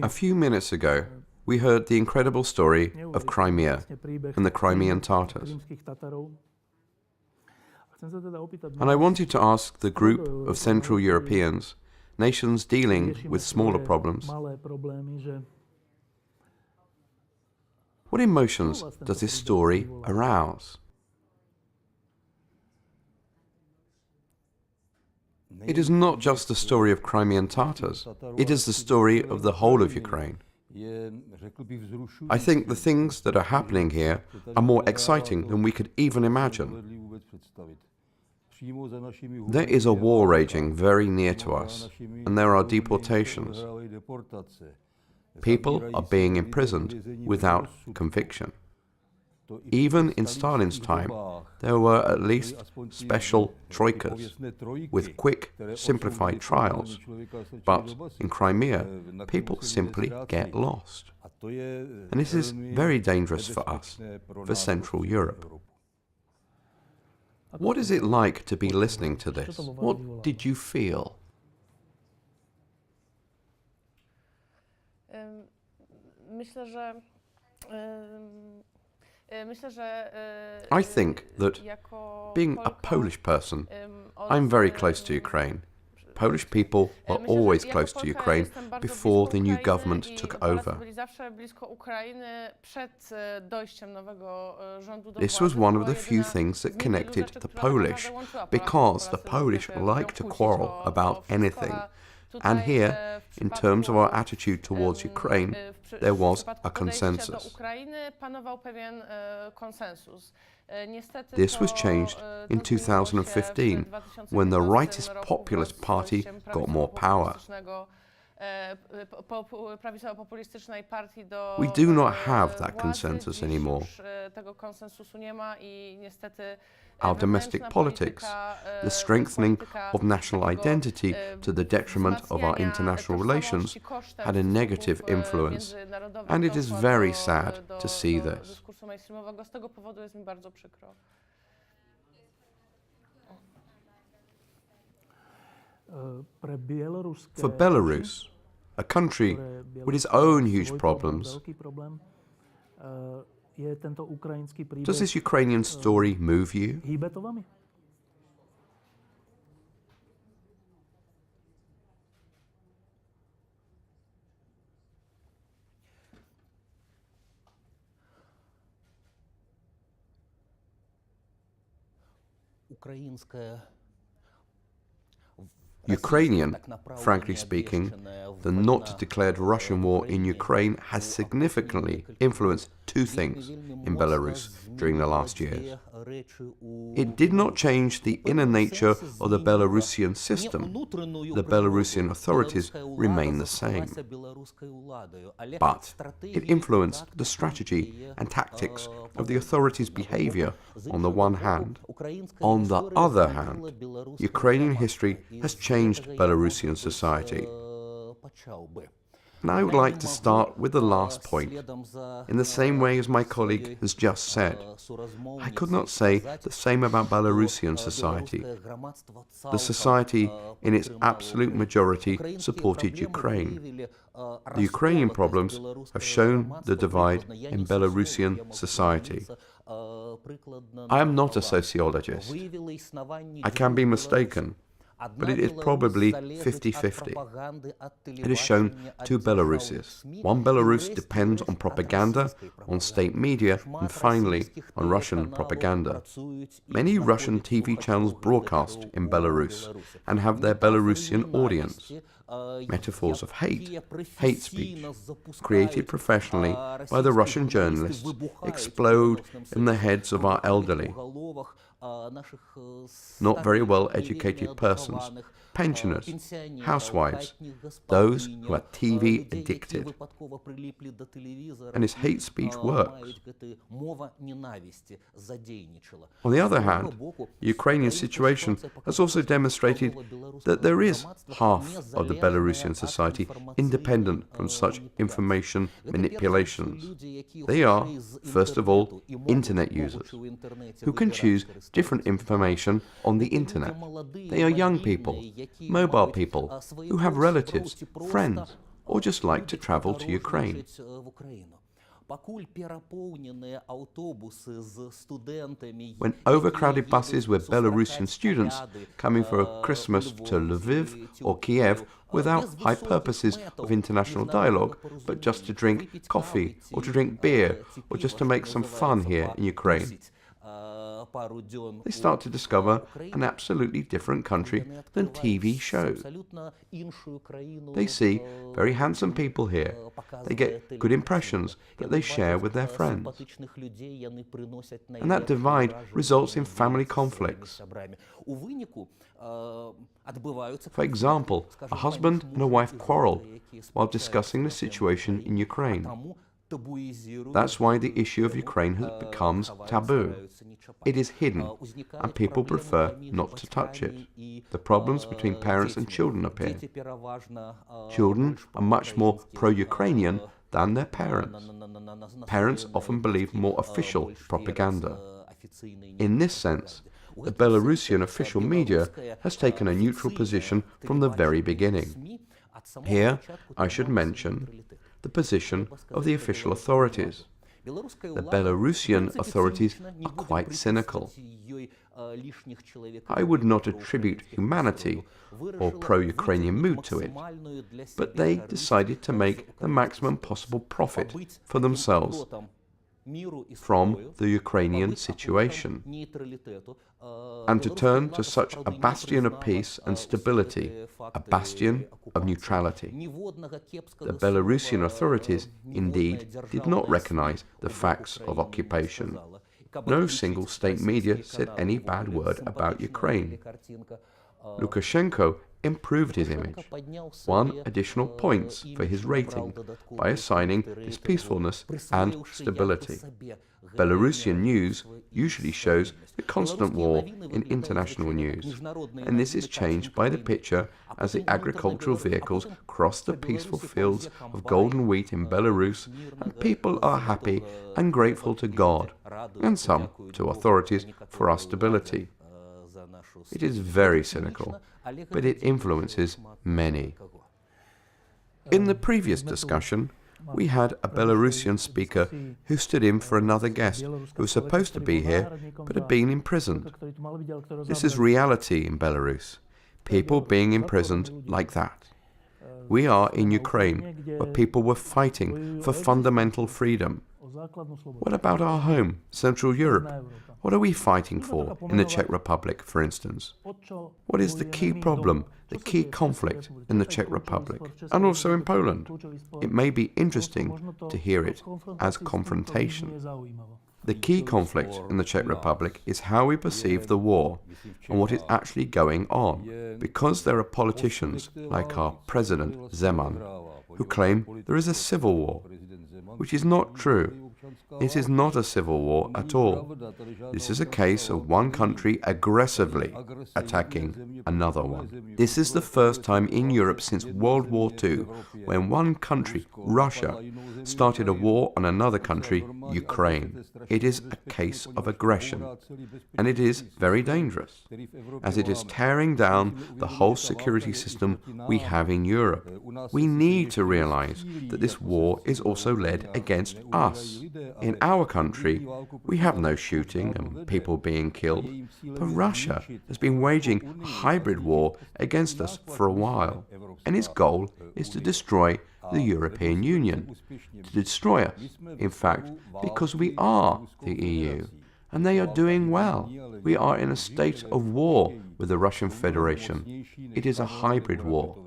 A few minutes ago, we heard the incredible story of Crimea and the Crimean Tatars. And I wanted to ask the group of Central Europeans, nations dealing with smaller problems, what emotions does this story arouse? It is not just the story of Crimean Tatars, it is the story of the whole of Ukraine. I think the things that are happening here are more exciting than we could even imagine. There is a war raging very near to us, and there are deportations. People are being imprisoned without conviction. Even in Stalin's time, there were at least special troikas with quick, simplified trials. But in Crimea, people simply get lost. And this is very dangerous for us, for Central Europe. What is it like to be listening to this? What did you feel? I think that, being a Polish person, I'm very close to Ukraine. Polish people were always close to Ukraine before the new government took over. This was one of the few things that connected the Polish, because the Polish like to quarrel about anything. And here, in terms of our attitude towards Ukraine, there was a consensus. This was changed in 2015, when the rightist populist party got more power. We do not have that consensus anymore. Our domestic politics, the strengthening of national identity to the detriment of our international relations, had a negative influence, and it is very sad to see this. For Belarus, a country with its own huge problems, does this Ukrainian story move you? Ukrainian, frankly speaking, the not-declared Russian war in Ukraine has significantly influenced two things in Belarus during the last years. It did not change the inner nature of the Belarusian system. The Belarusian authorities remain the same. But it influenced the strategy and tactics of the authorities' behavior on the one hand. On the other hand, Ukrainian history has changed Belarusian society. And I would like to start with the last point, in the same way as my colleague has just said. I could not say the same about Belarusian society. The society, in its absolute majority, supported Ukraine. The Ukrainian problems have shown the divide in Belarusian society. I am not a sociologist. I can be mistaken, but it is probably 50-50. It is shown two Belaruses. One Belarus depends on propaganda, on state media, and finally on Russian propaganda. Many Russian TV channels broadcast in Belarus and have their Belarusian audience. Metaphors of hate speech, created professionally by the Russian journalists, explode in the heads of our elderly, not very well educated persons, pensioners, housewives, those who are TV addicted. And his hate speech works. On the other hand, the Ukrainian situation has also demonstrated that there is half of the Belarusian society independent from such information manipulations. They are, first of all, internet users, who can choose different information on the internet. They are young people, mobile people, who have relatives, friends, or just like to travel to Ukraine. When overcrowded buses with Belarusian students coming for a Christmas to Lviv or Kyiv without high purposes of international dialogue, but just to drink coffee or to drink beer or just to make some fun here in Ukraine, they start to discover an absolutely different country than TV shows. They see very handsome people here. They get good impressions that they share with their friends. And that divide results in family conflicts. For example, a husband and a wife quarrel while discussing the situation in Ukraine. That's why the issue of Ukraine becomes taboo. It is hidden, and people prefer not to touch it. The problems between parents and children appear. Children are much more pro-Ukrainian than their parents. Parents often believe more official propaganda. In this sense, the Belarusian official media has taken a neutral position from the very beginning. Here, I should mention the position of the official authorities. The Belarusian authorities are quite cynical. I would not attribute humanity or pro-Ukrainian mood to it, but they decided to make the maximum possible profit for themselves from the Ukrainian situation, and to turn to such a bastion of peace and stability, a bastion of neutrality. The Belarusian authorities, indeed, did not recognize the facts of occupation. No single state media said any bad word about Ukraine. Lukashenko improved his image, won additional points for his rating by assigning his peacefulness and stability. Belarusian news usually shows the constant war in international news, and this is changed by the picture as the agricultural vehicles cross the peaceful fields of golden wheat in Belarus, and people are happy and grateful to God, and some to authorities, for our stability. It is very cynical, but it influences many. In the previous discussion, we had a Belarusian speaker who stood in for another guest who was supposed to be here but had been imprisoned. This is reality in Belarus, people being imprisoned like that. We are in Ukraine, where people were fighting for fundamental freedom. What about our home, Central Europe? What are we fighting for in the Czech Republic, for instance? What is the key problem, the key conflict in the Czech Republic, and also in Poland? It may be interesting to hear it as confrontation. The key conflict in the Czech Republic is how we perceive the war and what is actually going on, because there are politicians like our President Zeman who claim there is a civil war, which is not true. It is not a civil war at all. This is a case of one country aggressively attacking another one. This is the first time in Europe since World War II when one country, Russia, started a war on another country, Ukraine. It is a case of aggression, and it is very dangerous, as it is tearing down the whole security system we have in Europe. We need to realize that this war is also led against us. In our country, we have no shooting and people being killed, but Russia has been waging a hybrid war against us for a while, and its goal is to destroy the European Union, to destroy us, in fact, because we are the EU, and they are doing well. We are in a state of war with the Russian Federation. It is a hybrid war.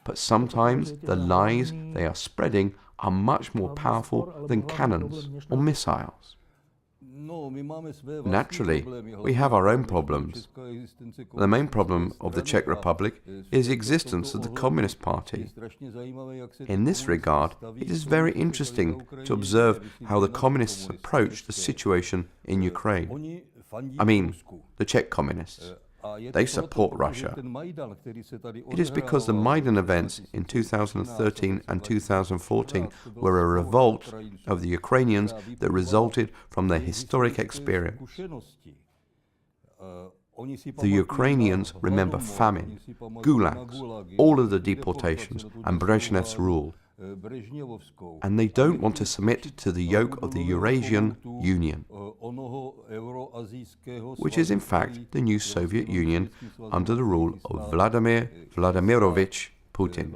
But sometimes the lies they are spreading are much more powerful than cannons or missiles. Naturally, we have our own problems. The main problem of the Czech Republic is the existence of the Communist Party. In this regard, it is very interesting to observe how the Communists approach the situation in Ukraine. I mean, the Czech Communists. They support Russia. It is because the Maidan events in 2013 and 2014 were a revolt of the Ukrainians that resulted from their historic experience. The Ukrainians remember famine, gulags, all of the deportations, and Brezhnev's rule. And they don't want to submit to the yoke of the Eurasian Union, which is in fact the new Soviet Union under the rule of Vladimir Vladimirovich Putin.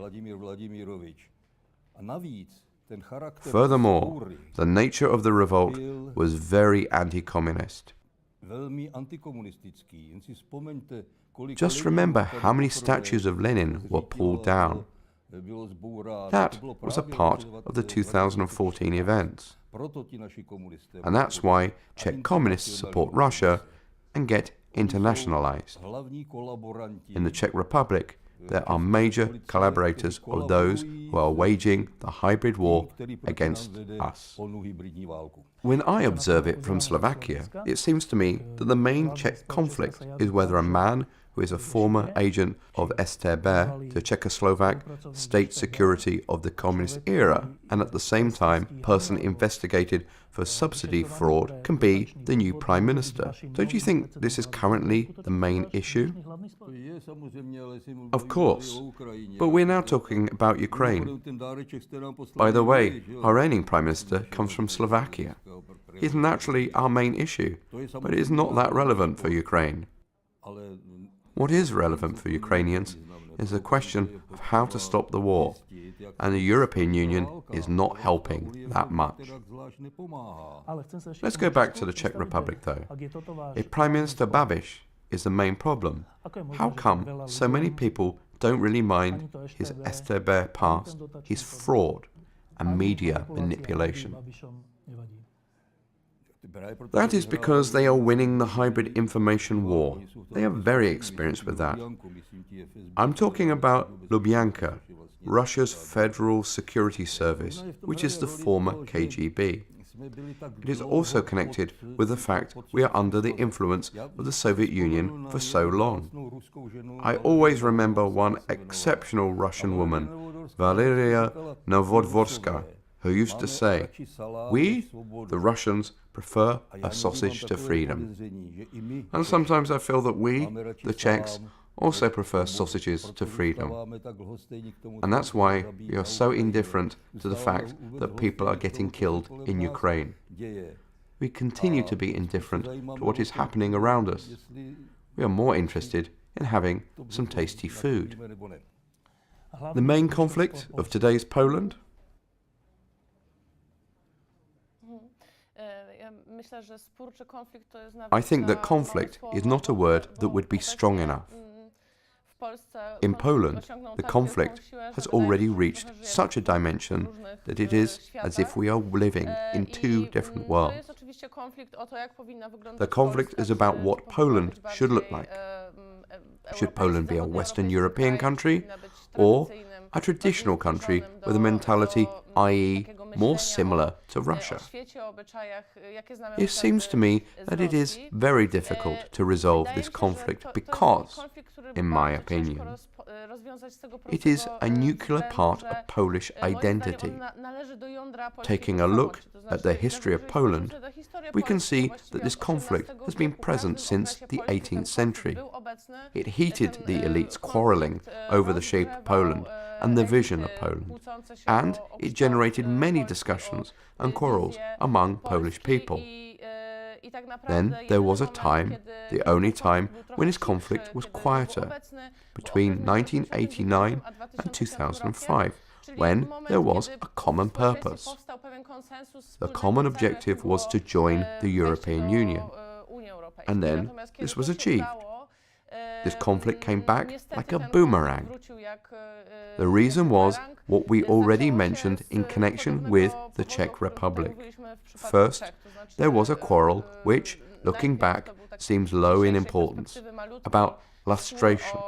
Furthermore, the nature of the revolt was very anti-communist. Just remember how many statues of Lenin were pulled down. That was a part of the 2014 events. And that's why Czech communists support Russia and get internationalized. In the Czech Republic, there are major collaborators of those who are waging the hybrid war against us. When I observe it from Slovakia, it seems to me that the main Czech conflict is whether a man who is a former agent of STB, the Czechoslovak state security of the communist era, and at the same time person investigated for subsidy fraud, can be the new prime minister. Don't you think this is currently the main issue? Of course, but we're now talking about Ukraine. By the way, our reigning prime minister comes from Slovakia. He's naturally our main issue, but it is not that relevant for Ukraine. What is relevant for Ukrainians is the question of how to stop the war, and the European Union is not helping that much. Let's go back to the Czech Republic though. If Prime Minister Babiš is the main problem, how come so many people don't really mind his STB past, his fraud and media manipulation? That is because they are winning the hybrid information war. They are very experienced with that. I'm talking about Lubyanka, Russia's Federal Security Service, which is the former KGB. It is also connected with the fact we are under the influence of the Soviet Union for so long. I always remember one exceptional Russian woman, Valeria Novodvorska, who used to say, "We, the Russians, prefer a sausage to freedom." And sometimes I feel that we, the Czechs, also prefer sausages to freedom. And that's why we are so indifferent to the fact that people are getting killed in Ukraine. We continue to be indifferent to what is happening around us. We are more interested in having some tasty food. The main conflict of today's Poland? I think that conflict is not a word that would be strong enough. In Poland, the conflict has already reached such a dimension that it is as if we are living in two different worlds. The conflict is about what Poland should look like. Should Poland be a Western European country or a traditional country with a mentality, i.e., more similar to Russia? It seems to me that it is very difficult to resolve this conflict because, in my opinion, it is a nuclear part of Polish identity. Taking a look at the history of Poland, we can see that this conflict has been present since the 18th century. It heated the elites quarrelling over the shape of Poland and the vision of Poland, and it generated many discussions and quarrels among Polish people. Then there was a time, the only time, when this conflict was quieter, between 1989 and 2005, when there was a common purpose. The common objective was to join the European Union, and then this was achieved. This conflict came back like a boomerang. The reason was what we already mentioned in connection with the Czech Republic. First, there was a quarrel which, looking back, seems low in importance, about lustration,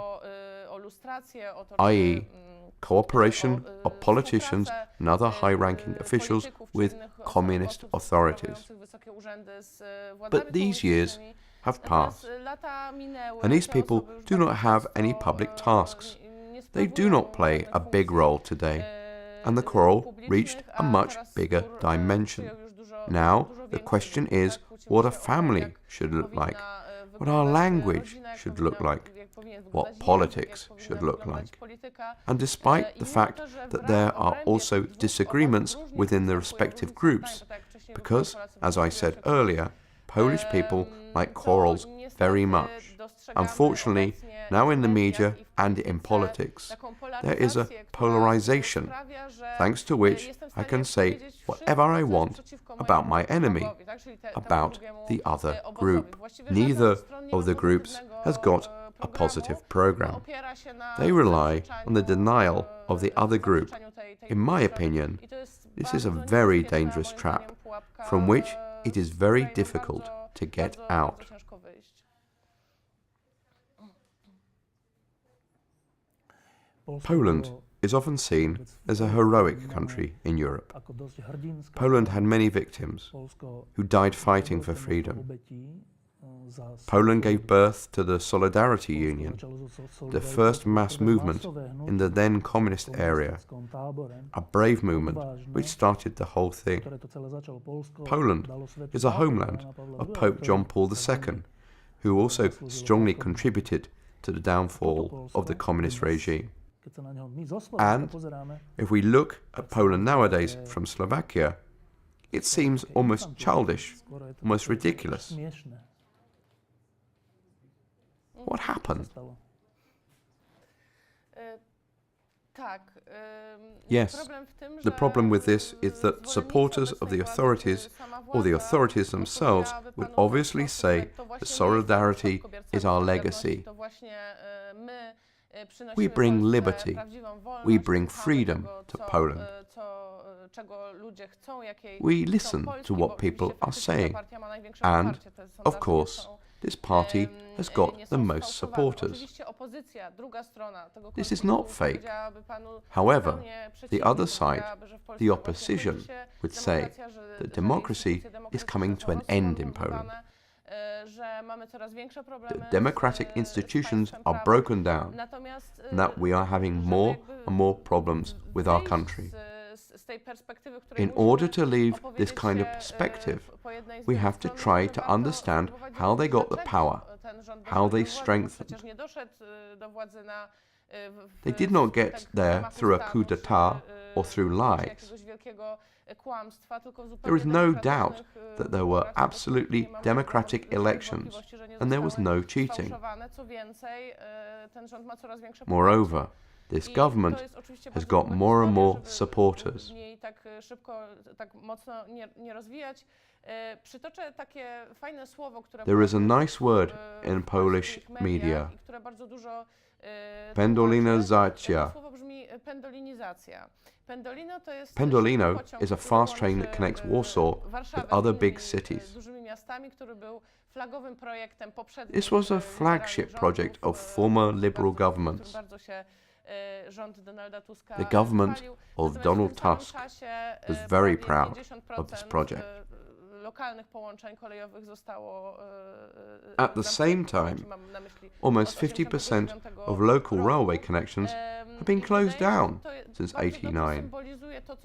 i.e., cooperation of politicians and other high-ranking officials with communist authorities. But these years have passed, and these people do not have any public tasks. They do not play a big role today, and the quarrel reached a much bigger dimension. Now, the question is what a family should look like, what our language should look like, what politics should look like. And despite the fact that there are also disagreements within the respective groups, because, as I said earlier, Polish people like quarrels very much. Unfortunately, now in the media and in politics, there is a polarization, thanks to which I can say whatever I want about my enemy, about the other group. Neither of the groups has got a positive program. They rely on the denial of the other group. In my opinion, this is a very dangerous trap, from which it is very difficult to get out. Poland is often seen as a heroic country in Europe. Poland had many victims who died fighting for freedom. Poland gave birth to the Solidarity Union, the first mass movement in the then communist area, a brave movement which started the whole thing. Poland is a homeland of Pope John Paul II, who also strongly contributed to the downfall of the communist regime. And if we look at Poland nowadays from Slovakia, it seems almost childish, almost ridiculous. What happened? Yes, the problem with this is that supporters of the authorities or the authorities themselves would obviously say that solidarity is our legacy. We bring liberty, we bring freedom to Poland. We listen to what people are saying, and, of course, this party has got the most supporters. This is not fake. However, the other side, the opposition, would say that democracy is coming to an end in Poland. The democratic institutions are broken down, and that we are having more and more problems with our country. In order to leave this kind of perspective, we have to try to understand how they got the power, how they strengthened. They did not get there through a coup d'etat or through lies. There is no doubt that there were absolutely democratic elections, and there was no cheating. Moreover, this government has got more and more supporters. There is a nice word in Polish media, pendolinizacja. Pendolino is a fast train that connects Warsaw with other big cities. This was a flagship project of former Liberal governments. The government of Donald Tusk was very proud of this project. At the same time, almost 50% of local railway connections have been closed down since '89.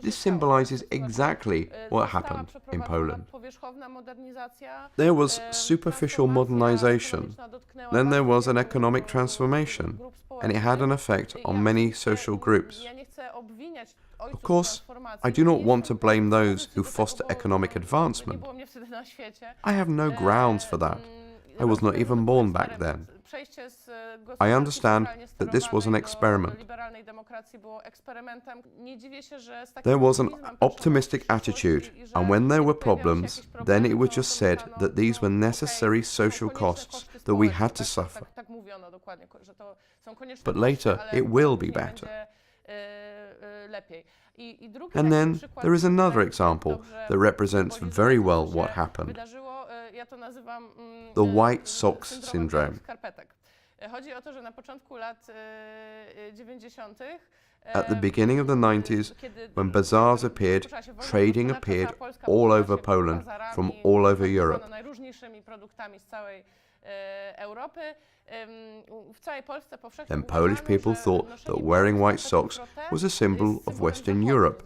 This symbolizes exactly what happened in Poland. There was superficial modernization, then there was an economic transformation, and it had an effect on many social groups. Of course, I do not want to blame those who foster economic advancement. I have no grounds for that. I was not even born back then. I understand that this was an experiment. There was an optimistic attitude, and when there were problems, then it was just said that these were necessary social costs that we had to suffer. But later, it will be better. And then there is another example that represents very well what happened. The white socks syndrome. At the beginning of the 90s, when bazaars appeared, trading appeared all over Poland, from all over Europe. Then Polish people thought that wearing white socks was a symbol of Western Europe.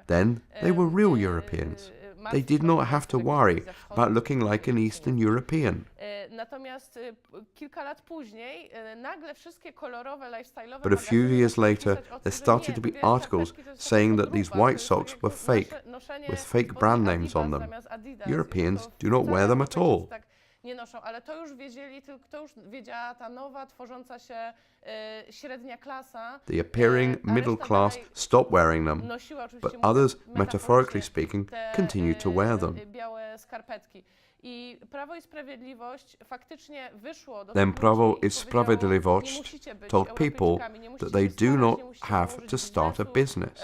Then they were real Europeans. They did not have to worry about looking like an Eastern European. But a few years later, there started to be articles saying that these white socks were fake, with fake brand names on them. Europeans do not wear them at all. The appearing middle class stopped wearing them, but others, metaphorically speaking, continue to wear them. Then Prawo i Sprawiedliwość told people that they do not have to start a business.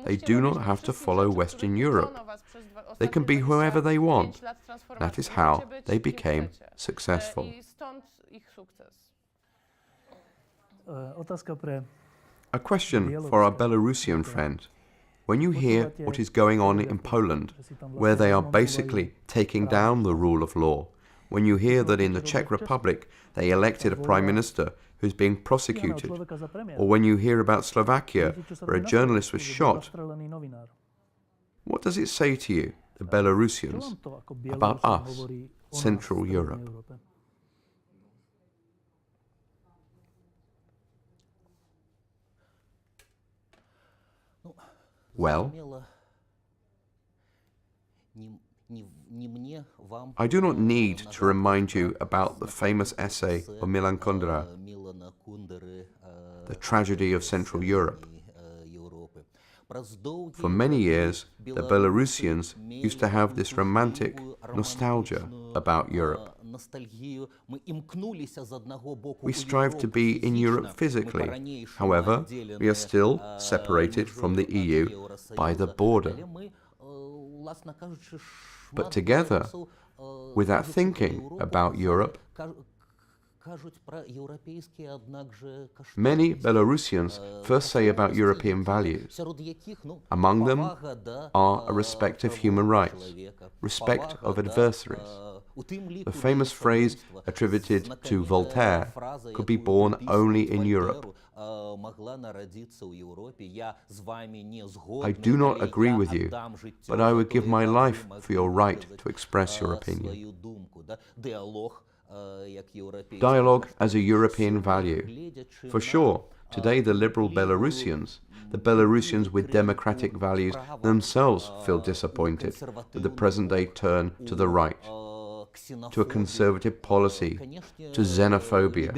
They do not have to follow Western Europe. They can be whoever they want. That is how they became successful. A question for our Belarusian friend. When you hear what is going on in Poland, where they are basically taking down the rule of law, when you hear that in the Czech Republic they elected a prime minister who's being prosecuted, or when you hear about Slovakia, where a journalist was shot, what does it say to you, the Belarusians, about us, Central Europe? Well, I do not need to remind you about the famous essay of Milan Kundera, The Tragedy of Central Europe. For many years, the Belarusians used to have this romantic nostalgia about Europe. We strive to be in Europe physically. However, we are still separated from the EU by the border. But together, without thinking about Europe, many Belarusians first say about European values. Among them are a respect of human rights, respect of adversaries. The famous phrase attributed to Voltaire could be born only in Europe. I do not agree with you, but I would give my life for your right to express your opinion. Dialogue as a European value. For sure, today the liberal Belarusians, the Belarusians with democratic values, themselves feel disappointed with the present-day turn to the right. to a conservative policy, to xenophobia.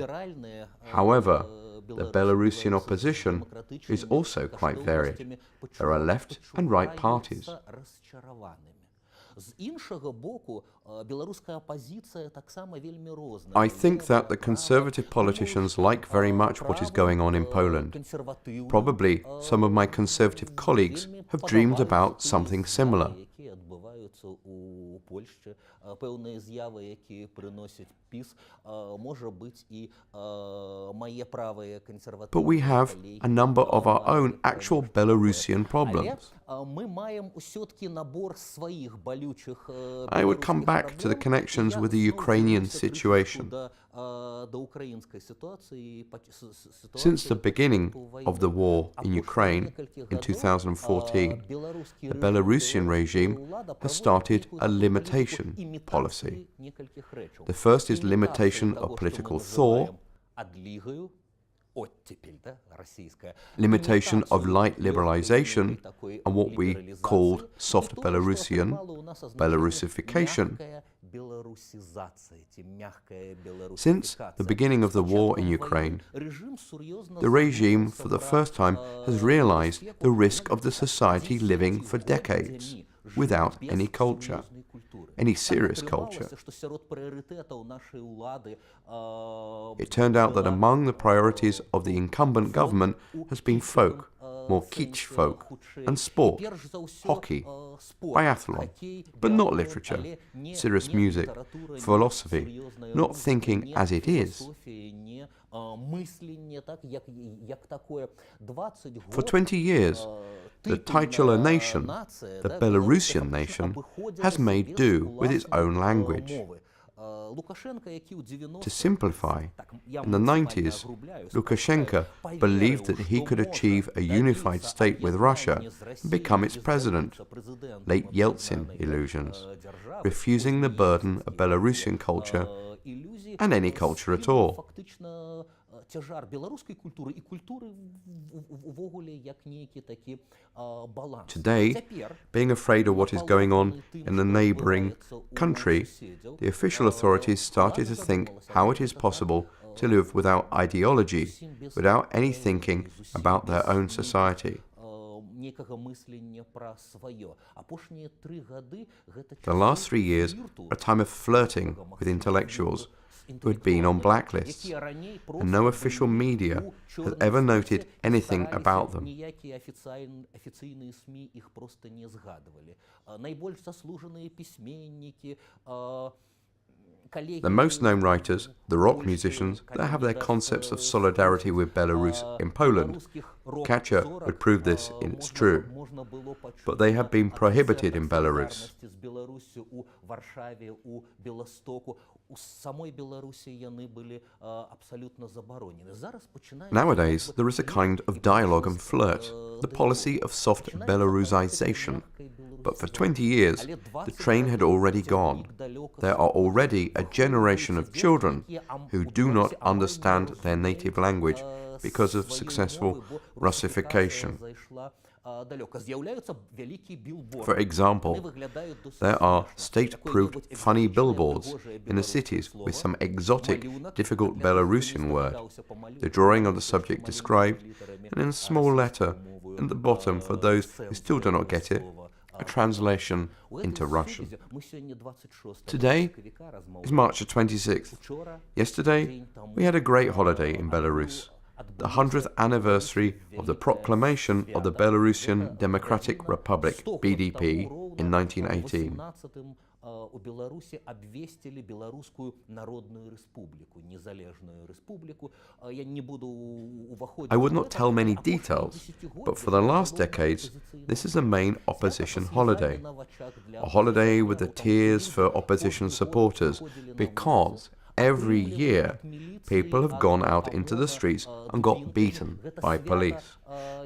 However, the Belarusian opposition is also quite varied. There are left and right parties. I think that the conservative politicians like very much what is going on in Poland. Probably some of my conservative colleagues have dreamed about something similar. But we have a number of our own actual Belarusian problems. I would come back to the connections with the Ukrainian situation. Since the beginning of the war in Ukraine in 2014, the Belarusian regime has started a limitation policy. The first is limitation of political thought, limitation of light liberalization, and what we called soft Belarusian, Belarusification. Since the beginning of the war in Ukraine, the regime for the first time has realized the risk of the society living for decades without any culture, any serious culture. It turned out that among the priorities of the incumbent government has been folk, more kitsch folk, and sport, hockey, biathlon, but not literature, serious music, philosophy, not thinking as it is. For 20 years, the titular nation, the Belarusian nation, has made do with its own language. To simplify, in the 90s, Lukashenko believed that he could achieve a unified state with Russia and become its president. Late Yeltsin illusions, refusing the burden of Belarusian culture and any culture at all. Today, being afraid of what is going on in the neighboring country, the official authorities started to think how it is possible to live without ideology, without any thinking about their own society. The last 3 years are a time of flirting with intellectuals who had been on blacklists, and no official media has ever noted anything about them. The most known writers, the rock musicians, they have their concepts of solidarity with Belarus in Poland. Kaja would prove this, it's true. But they have been prohibited in Belarus. Nowadays, there is a kind of dialogue and flirt, the policy of soft Belarusization. But for 20 years, the train had already gone. There are already a generation of children who do not understand their native language because of successful Russification. For example, there are state-approved funny billboards in the cities with some exotic, difficult Belarusian word, the drawing of the subject described, and in a small letter at the bottom for those who still do not get it, a translation into Russian. Today is March the 26th. Yesterday, we had a great holiday in Belarus. The 100th anniversary of the proclamation of the Belarusian Democratic Republic, BDP, in 1918. I would not tell many details, but for the last decades, this is the main opposition holiday. A holiday with the tears for opposition supporters, because every year, people have gone out into the streets and got beaten by police.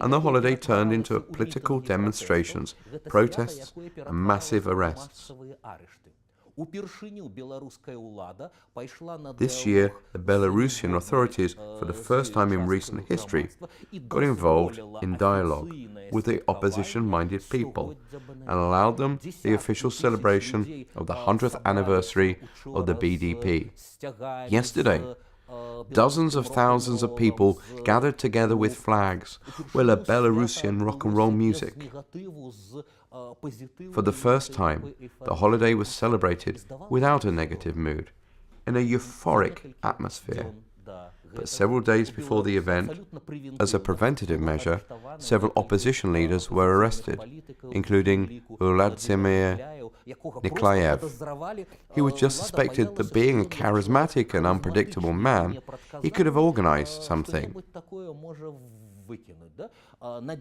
And the holiday turned into political demonstrations, protests, and massive arrests. This year, the Belarusian authorities, for the first time in recent history, got involved in dialogue with the opposition-minded people and allowed them the official celebration of the 100th anniversary of the BDP. Yesterday, dozens of thousands of people gathered together with flags, with Belarusian rock and roll music. For the first time, the holiday was celebrated without a negative mood, in a euphoric atmosphere. But several days before the event, as a preventative measure, several opposition leaders were arrested, including Volodymyr Nikolaev. He was just suspected that being a charismatic and unpredictable man, he could have organized something.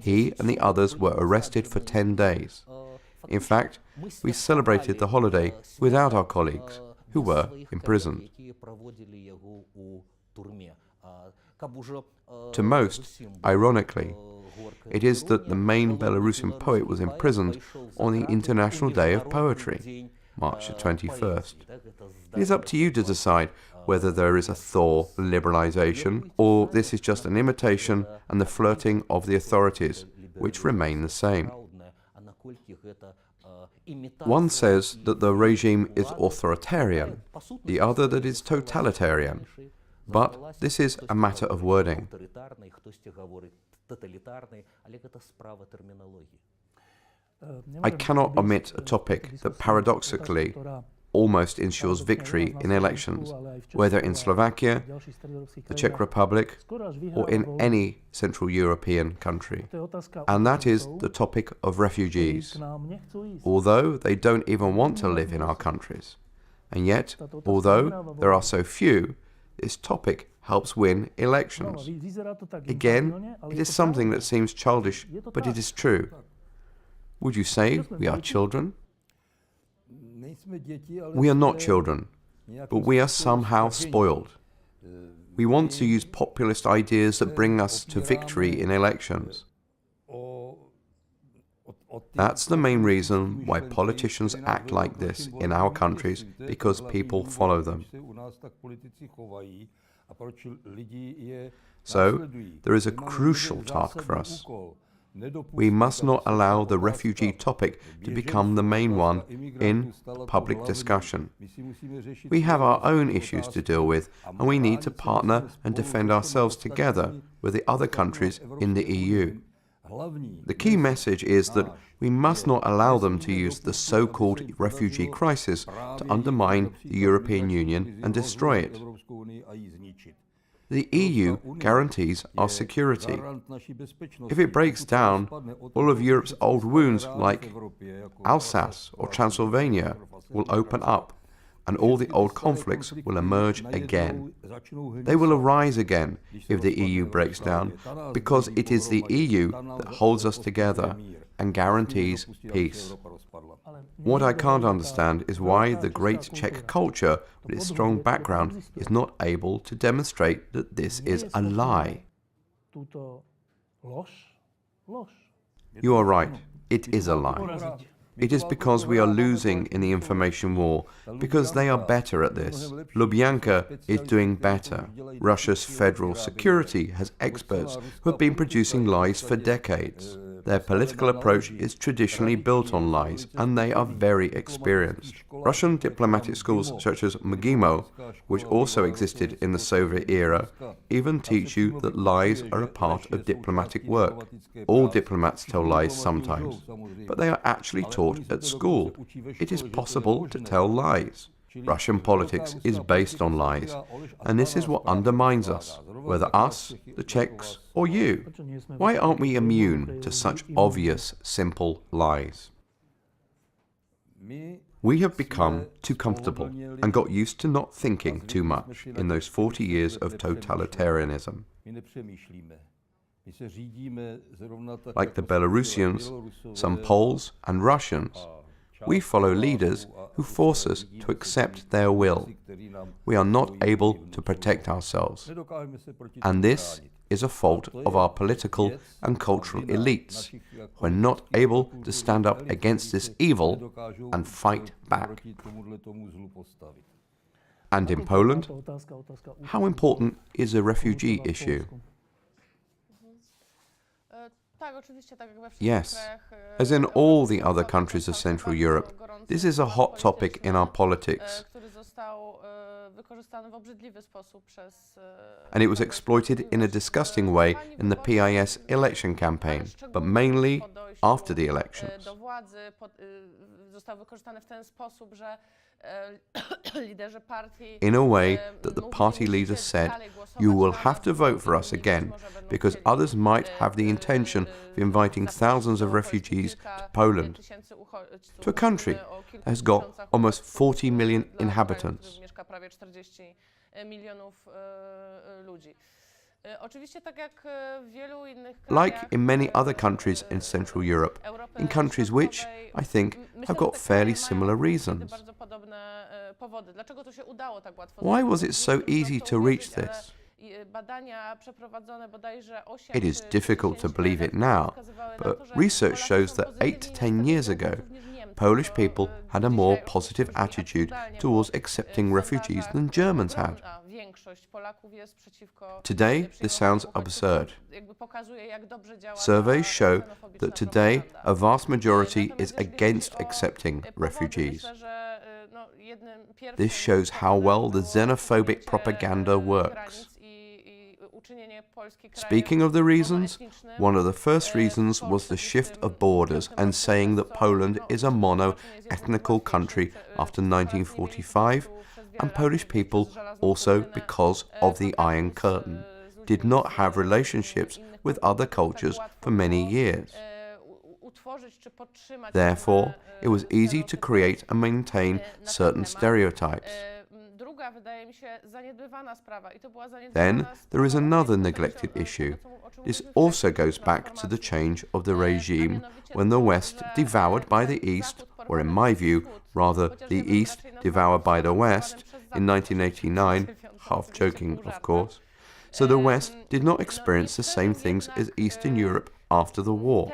He and the others were arrested for 10 days. In fact, we celebrated the holiday without our colleagues, who were imprisoned. To most, ironically, it is that the main Belarusian poet was imprisoned on the International Day of Poetry, March the 21st. It is up to you to decide whether there is a thaw liberalization or this is just an imitation and the flirting of the authorities, which remain the same. One says that the regime is authoritarian, the other that it's totalitarian. But this is a matter of wording. I cannot omit a topic that paradoxically almost ensures victory in elections, whether in Slovakia, the Czech Republic, or in any Central European country. And that is the topic of refugees. Although they don't even want to live in our countries. And yet, although there are so few, this topic helps win elections. Again, it is something that seems childish, but it is true. Would you say we are children? We are not children, but we are somehow spoiled. We want to use populist ideas that bring us to victory in elections. That's the main reason why politicians act like this in our countries, because people follow them. So, there is a crucial task for us. We must not allow the refugee topic to become the main one in public discussion. We have our own issues to deal with, and we need to partner and defend ourselves together with the other countries in the EU. The key message is that we must not allow them to use the so-called refugee crisis to undermine the European Union and destroy it. The EU guarantees our security. If it breaks down, all of Europe's old wounds like Alsace or Transylvania will open up, and all the old conflicts will emerge again. They will arise again if the EU breaks down, because it is the EU that holds us together and guarantees peace. What I can't understand is why the great Czech culture, with its strong background, is not able to demonstrate that this is a lie. You are right, it is a lie. It is because we are losing in the information war, because they are better at this. Lubyanka is doing better. Russia's federal security has experts who have been producing lies for decades. Their political approach is traditionally built on lies, and they are very experienced. Russian diplomatic schools such as MGIMO, which also existed in the Soviet era, even teach you that lies are a part of diplomatic work. All diplomats tell lies sometimes, but they are actually taught at school. It is possible to tell lies. Russian politics is based on lies, and this is what undermines us, whether us, the Czechs, or you. Why aren't we immune to such obvious, simple lies? We have become too comfortable and got used to not thinking too much in those 40 years of totalitarianism. Like the Belarusians, some Poles and Russians, we follow leaders who force us to accept their will. We are not able to protect ourselves. And this is a fault of our political and cultural elites, who are not able to stand up against this evil and fight back. And in Poland, how important is the refugee issue? Yes, as in all the other countries of Central Europe, this is a hot topic in our politics. And it was exploited in a disgusting way in the PIS election campaign, but mainly after the elections. In a way that the party leaders said, you will have to vote for us again, because others might have the intention of inviting thousands of refugees to Poland, to a country that has got almost 40 million inhabitants. Like in many other countries in Central Europe, in countries which, I think, have got fairly similar reasons. Why was it so easy to reach this? It is difficult to believe it now, but research shows that 8 to 10 years ago, Polish people had a more positive attitude towards accepting refugees than Germans had. Today, this sounds absurd. Surveys show that today a vast majority is against accepting refugees. This shows how well the xenophobic propaganda works. Speaking of the reasons, one of the first reasons was the shift of borders and saying that Poland is a mono-ethnical country after 1945, and Polish people, also because of the Iron Curtain, did not have relationships with other cultures for many years. Therefore, it was easy to create and maintain certain stereotypes. Then there is another neglected issue. This also goes back to the change of the regime when the West devoured by the East, or in my view, rather the East devoured by the West in 1989, half joking of course. So the West did not experience the same things as Eastern Europe after the war.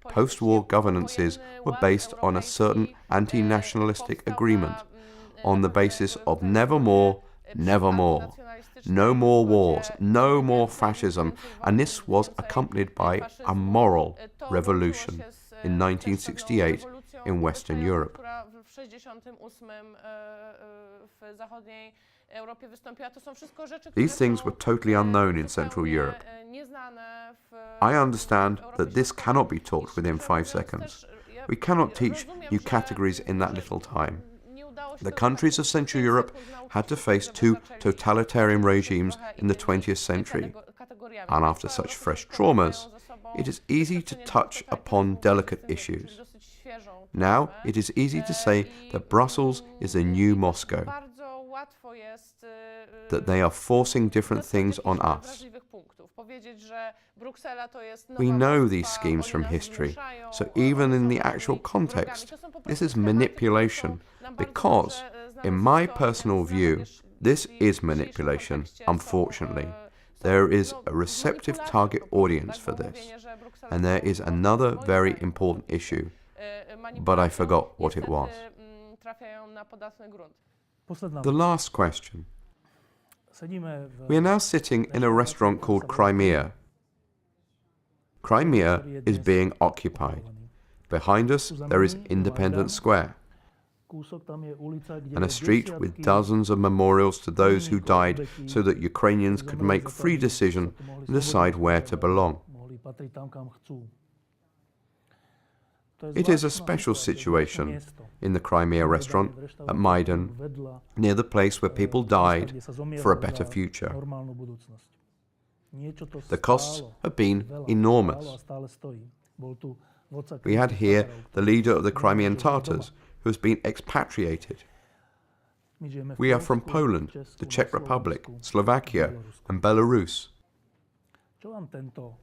Post-war governances were based on a certain anti-nationalistic agreement, on the basis of never more, never more. No more wars, no more fascism, and this was accompanied by a moral revolution in 1968 in Western Europe. These things were totally unknown in Central Europe. I understand that this cannot be taught within 5 seconds. We cannot teach new categories in that little time. The countries of Central Europe had to face 2 totalitarian regimes in the 20th century. And after such fresh traumas, it is easy to touch upon delicate issues. Now it is easy to say that Brussels is the new Moscow, that they are forcing different things on us. We know these schemes from history, so even in the actual context, this is manipulation, because, in my personal view, this is manipulation, unfortunately. There is a receptive target audience for this, and there is another very important issue, but I forgot what it was. The last question. We are now sitting in a restaurant called Crimea. Crimea is being occupied. Behind us there is Independence Square, and a street with dozens of memorials to those who died so that Ukrainians could make free decision and decide where to belong. It is a special situation in the Crimea restaurant at Maidan, near the place where people died for a better future. The costs have been enormous. We had here the leader of the Crimean Tatars, who has been expatriated. We are from Poland, the Czech Republic, Slovakia, and Belarus.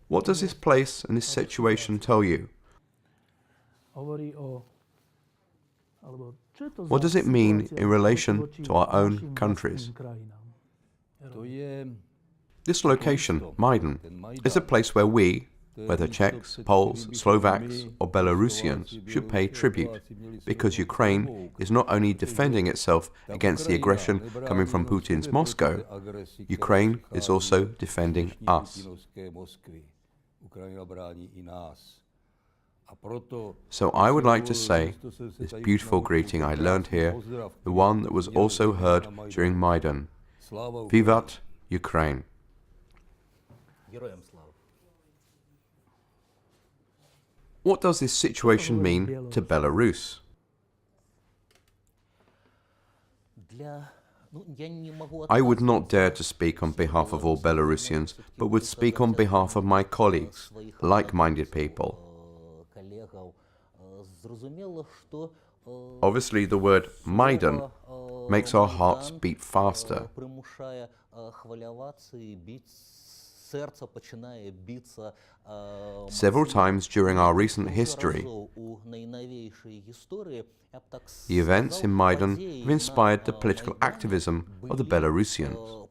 What does this place and this situation tell you? What does it mean in relation to our own countries? This location, Maidan, is a place where we, whether Czechs, Poles, Slovaks or Belarusians, should pay tribute, because Ukraine is not only defending itself against the aggression coming from Putin's Moscow, Ukraine is also defending us. So I would like to say, this beautiful greeting I learned here, the one that was also heard during Maidan, Vivat Ukraine! What does this situation mean to Belarus? I would not dare to speak on behalf of all Belarusians, but would speak on behalf of my colleagues, like-minded people. Obviously, the word Maidan makes our hearts beat faster. Several times during our recent history, the events in Maidan have inspired the political activism of the Belarusians.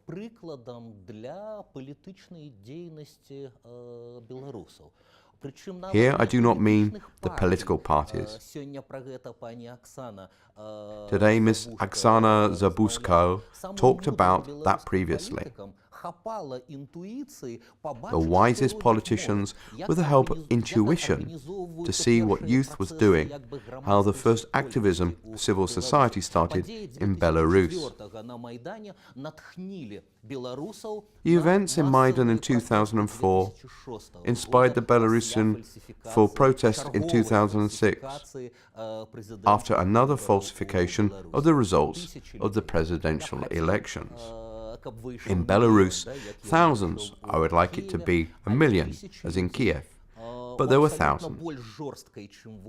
Here I do not mean the political parties. Today Ms. Oksana Zabuzhko talked about that previously. The wisest politicians, with the help of intuition, to see what youth was doing, how the first activism of civil society started in Belarus. The events in Maidan in 2004 inspired the Belarusian for protest in 2006, after another falsification of the results of the presidential elections. In Belarus, thousands, I would like it to be 1 million, as in Kyiv, but there were thousands.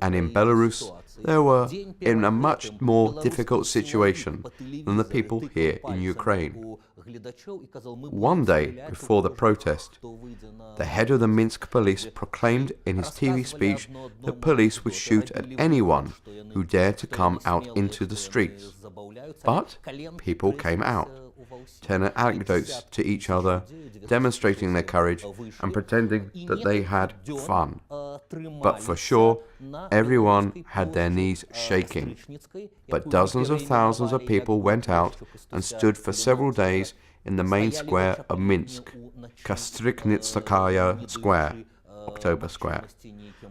And in Belarus, they were in a much more difficult situation than the people here in Ukraine. One day before the protest, the head of the Minsk police proclaimed in his TV speech that police would shoot at anyone who dared to come out into the streets. But people came out, telling anecdotes to each other, demonstrating their courage and pretending that they had fun. But for sure, everyone had their knees shaking. But dozens of thousands of people went out and stood for several days in the main square of Minsk, Kastriknitskaya Square, October Square,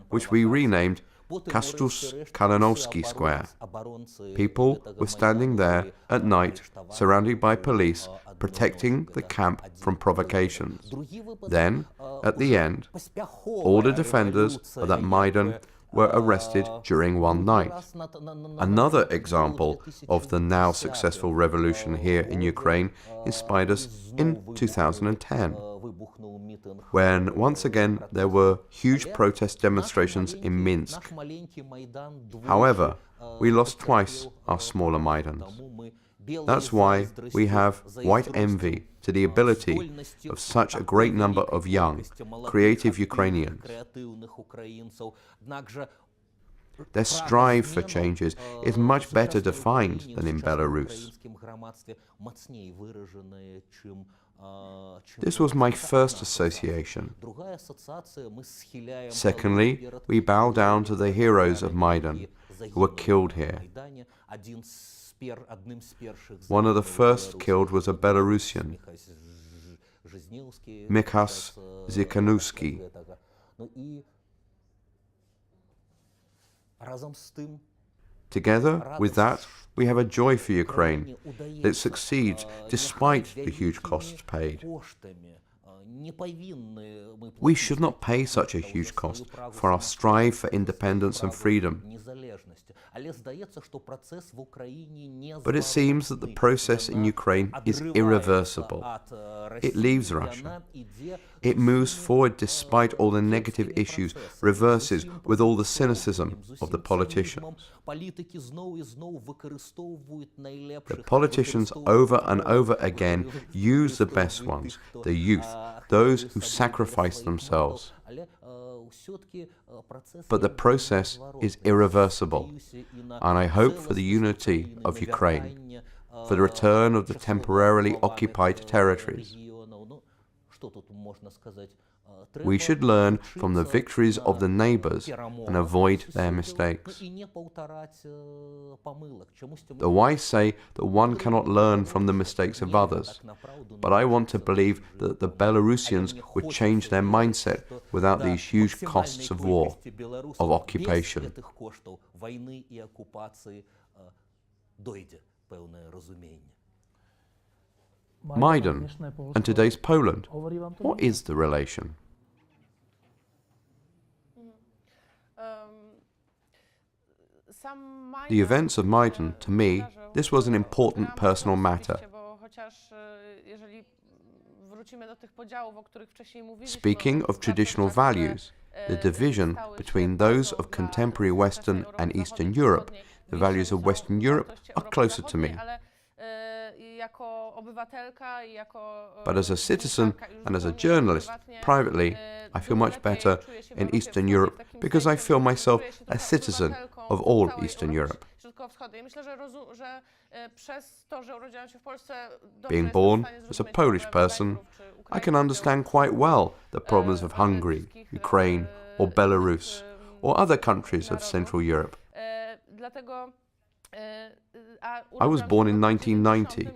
which we renamed Kastus Khadanovich Square. People were standing there at night, surrounded by police, protecting the camp from provocations. Then, at the end, all the defenders of that Maidan were arrested during one night. Another example of the now successful revolution here in Ukraine inspired us in 2010, when once again there were huge protest demonstrations in Minsk. However, we lost twice our smaller Maidans. That's why we have white envy to the ability of such a great number of young, creative Ukrainians. Their strive for changes is much better defined than in Belarus. This was my first association. Secondly, we bow down to the heroes of Maidan who were killed here. One of the first killed was a Belarusian, Mikhas Zikanuski. Together with that, we have a joy for Ukraine that succeeds despite the huge costs paid. We should not pay such a huge cost for our strive for independence and freedom. But it seems that the process in Ukraine is irreversible. It leaves Russia. It moves forward despite all the negative issues, reverses with all the cynicism of the politicians. The politicians over and over again use the best ones, the youth, those who sacrifice themselves. But the process is irreversible, and I hope for the unity of Ukraine, for the return of the temporarily occupied territories. We should learn from the victories of the neighbors and avoid their mistakes. The wise say that one cannot learn from the mistakes of others, but I want to believe that the Belarusians would change their mindset without these huge costs of war, of occupation. Maidan and today's Poland, what is the relation? The events of Maidan, to me, this was an important personal matter. Speaking of traditional values, the division between those of contemporary Western and Eastern Europe, the values of Western Europe are closer to me. But as a citizen and as a journalist, privately, I feel much better in Eastern Europe because I feel myself a citizen of all Eastern Europe. Being born as a Polish person, I can understand quite well the problems of Hungary, Ukraine, or Belarus, or other countries of Central Europe. I was born in 1990,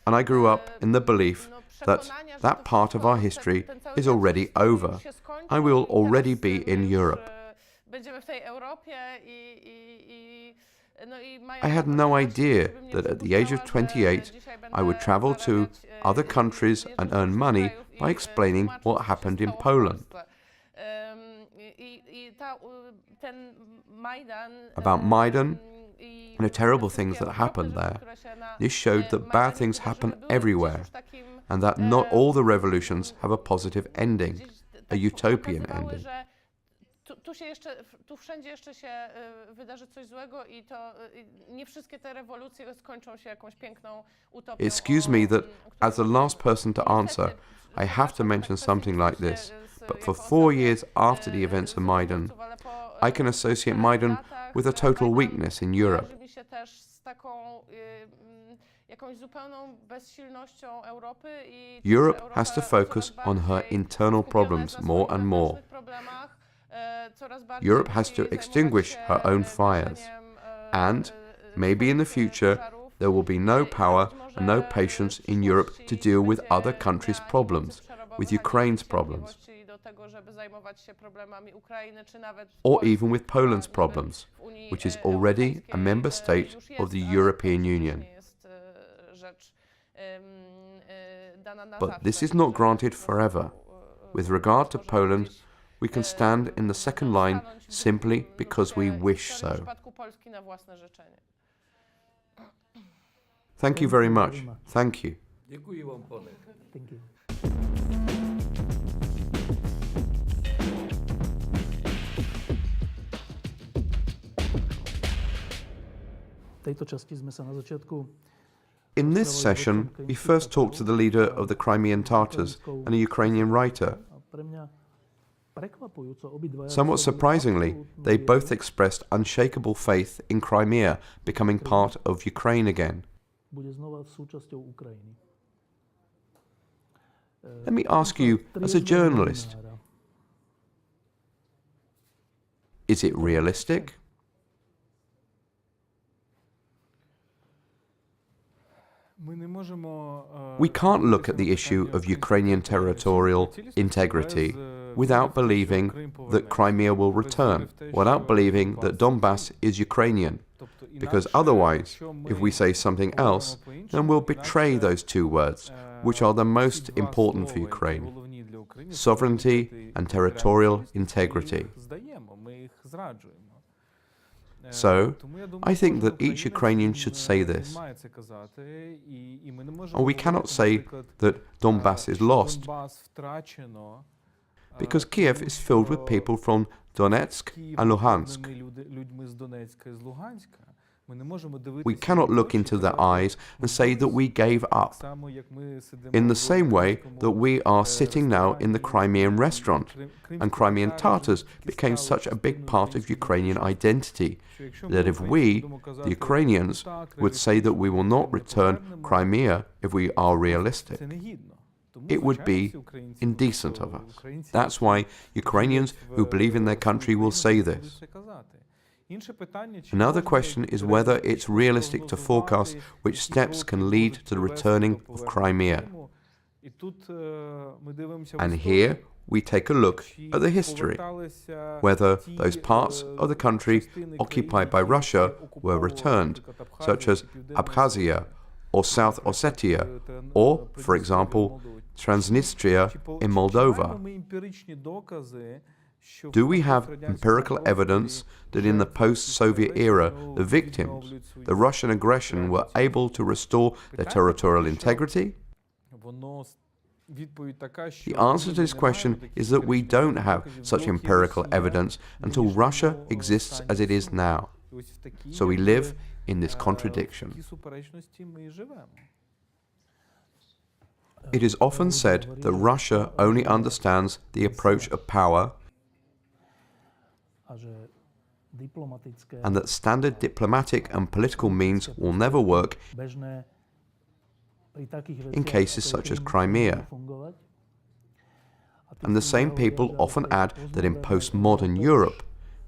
and I grew up in the belief that that part of our history is already over. I will already be in Europe. I had no idea that at the age of 28 I would travel to other countries and earn money by explaining what happened in Poland. About Maidan and the terrible things that happened there, this showed that bad things happen everywhere and that not all the revolutions have a positive ending, a utopian ending. Excuse me that, as the last person to answer, I have to mention something like this, but for 4 years after the events of Maidan, I can associate Maidan with a total weakness in Europe. Europe has to focus on her internal problems more and more. Europe has to extinguish her own fires. And, maybe in the future, there will be no power and no patience in Europe to deal with other countries' problems, with Ukraine's problems, or even with Poland's problems, which is already a member state of the European Union. But this is not granted forever. With regard to Poland, we can stand in the second line simply because we wish so. Thank you very much. Thank you. Thank you. In this session, we first talked to the leader of the Crimean Tatars and a Ukrainian writer. Somewhat surprisingly, they both expressed unshakable faith in Crimea becoming part of Ukraine again. Let me ask you, as a journalist, is it realistic? We can't look at the issue of Ukrainian territorial integrity without believing that Crimea will return, without believing that Donbass is Ukrainian, because otherwise, if we say something else, then we'll betray those two words, which are the most important for Ukraine: sovereignty and territorial integrity. So, I think that each Ukrainian should say this. And we cannot say that Donbass is lost, because Kyiv is filled with people from Donetsk and Luhansk. We cannot look into their eyes and say that we gave up. In the same way that we are sitting now in the Crimean restaurant, and Crimean Tatars became such a big part of Ukrainian identity that if we, the Ukrainians, would say that we will not return Crimea if we are realistic, it would be indecent of us. That's why Ukrainians who believe in their country will say this. Another question is whether it's realistic to forecast which steps can lead to the returning of Crimea. And here we take a look at the history, whether those parts of the country occupied by Russia were returned, such as Abkhazia or South Ossetia, or, for example, Transnistria in Moldova. Do we have empirical evidence that in the post-Soviet era, the victims, the Russian aggression, were able to restore their territorial integrity? The answer to this question is that we don't have such empirical evidence until Russia exists as it is now. So we live in this contradiction. It is often said that Russia only understands the approach of power and that standard diplomatic and political means will never work in cases such as Crimea. And the same people often add that in postmodern Europe,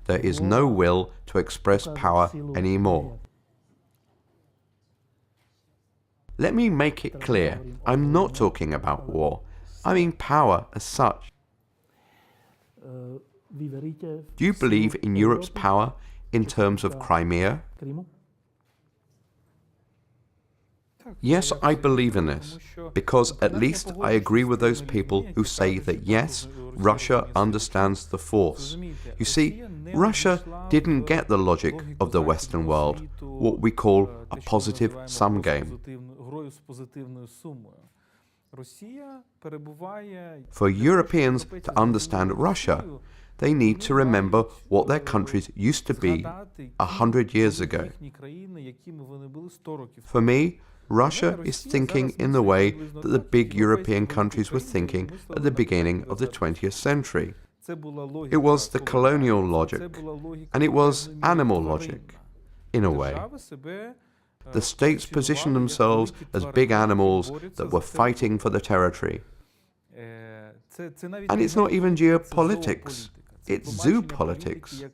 there is no will to express power anymore. Let me make it clear, I'm not talking about war. I mean power as such. Do you believe in Europe's power in terms of Crimea? Yes, I believe in this, because at least I agree with those people who say that yes, Russia understands the force. You see, Russia didn't get the logic of the Western world, what we call a positive sum game. For Europeans to understand Russia, they need to remember what their countries used to be 100 years ago. For me, Russia is thinking in the way that the big European countries were thinking at the beginning of the 20th century. It was the colonial logic, and it was animal logic, in a way. The states positioned themselves as big animals that were fighting for the territory. And it's not even geopolitics. It's zoopolitics.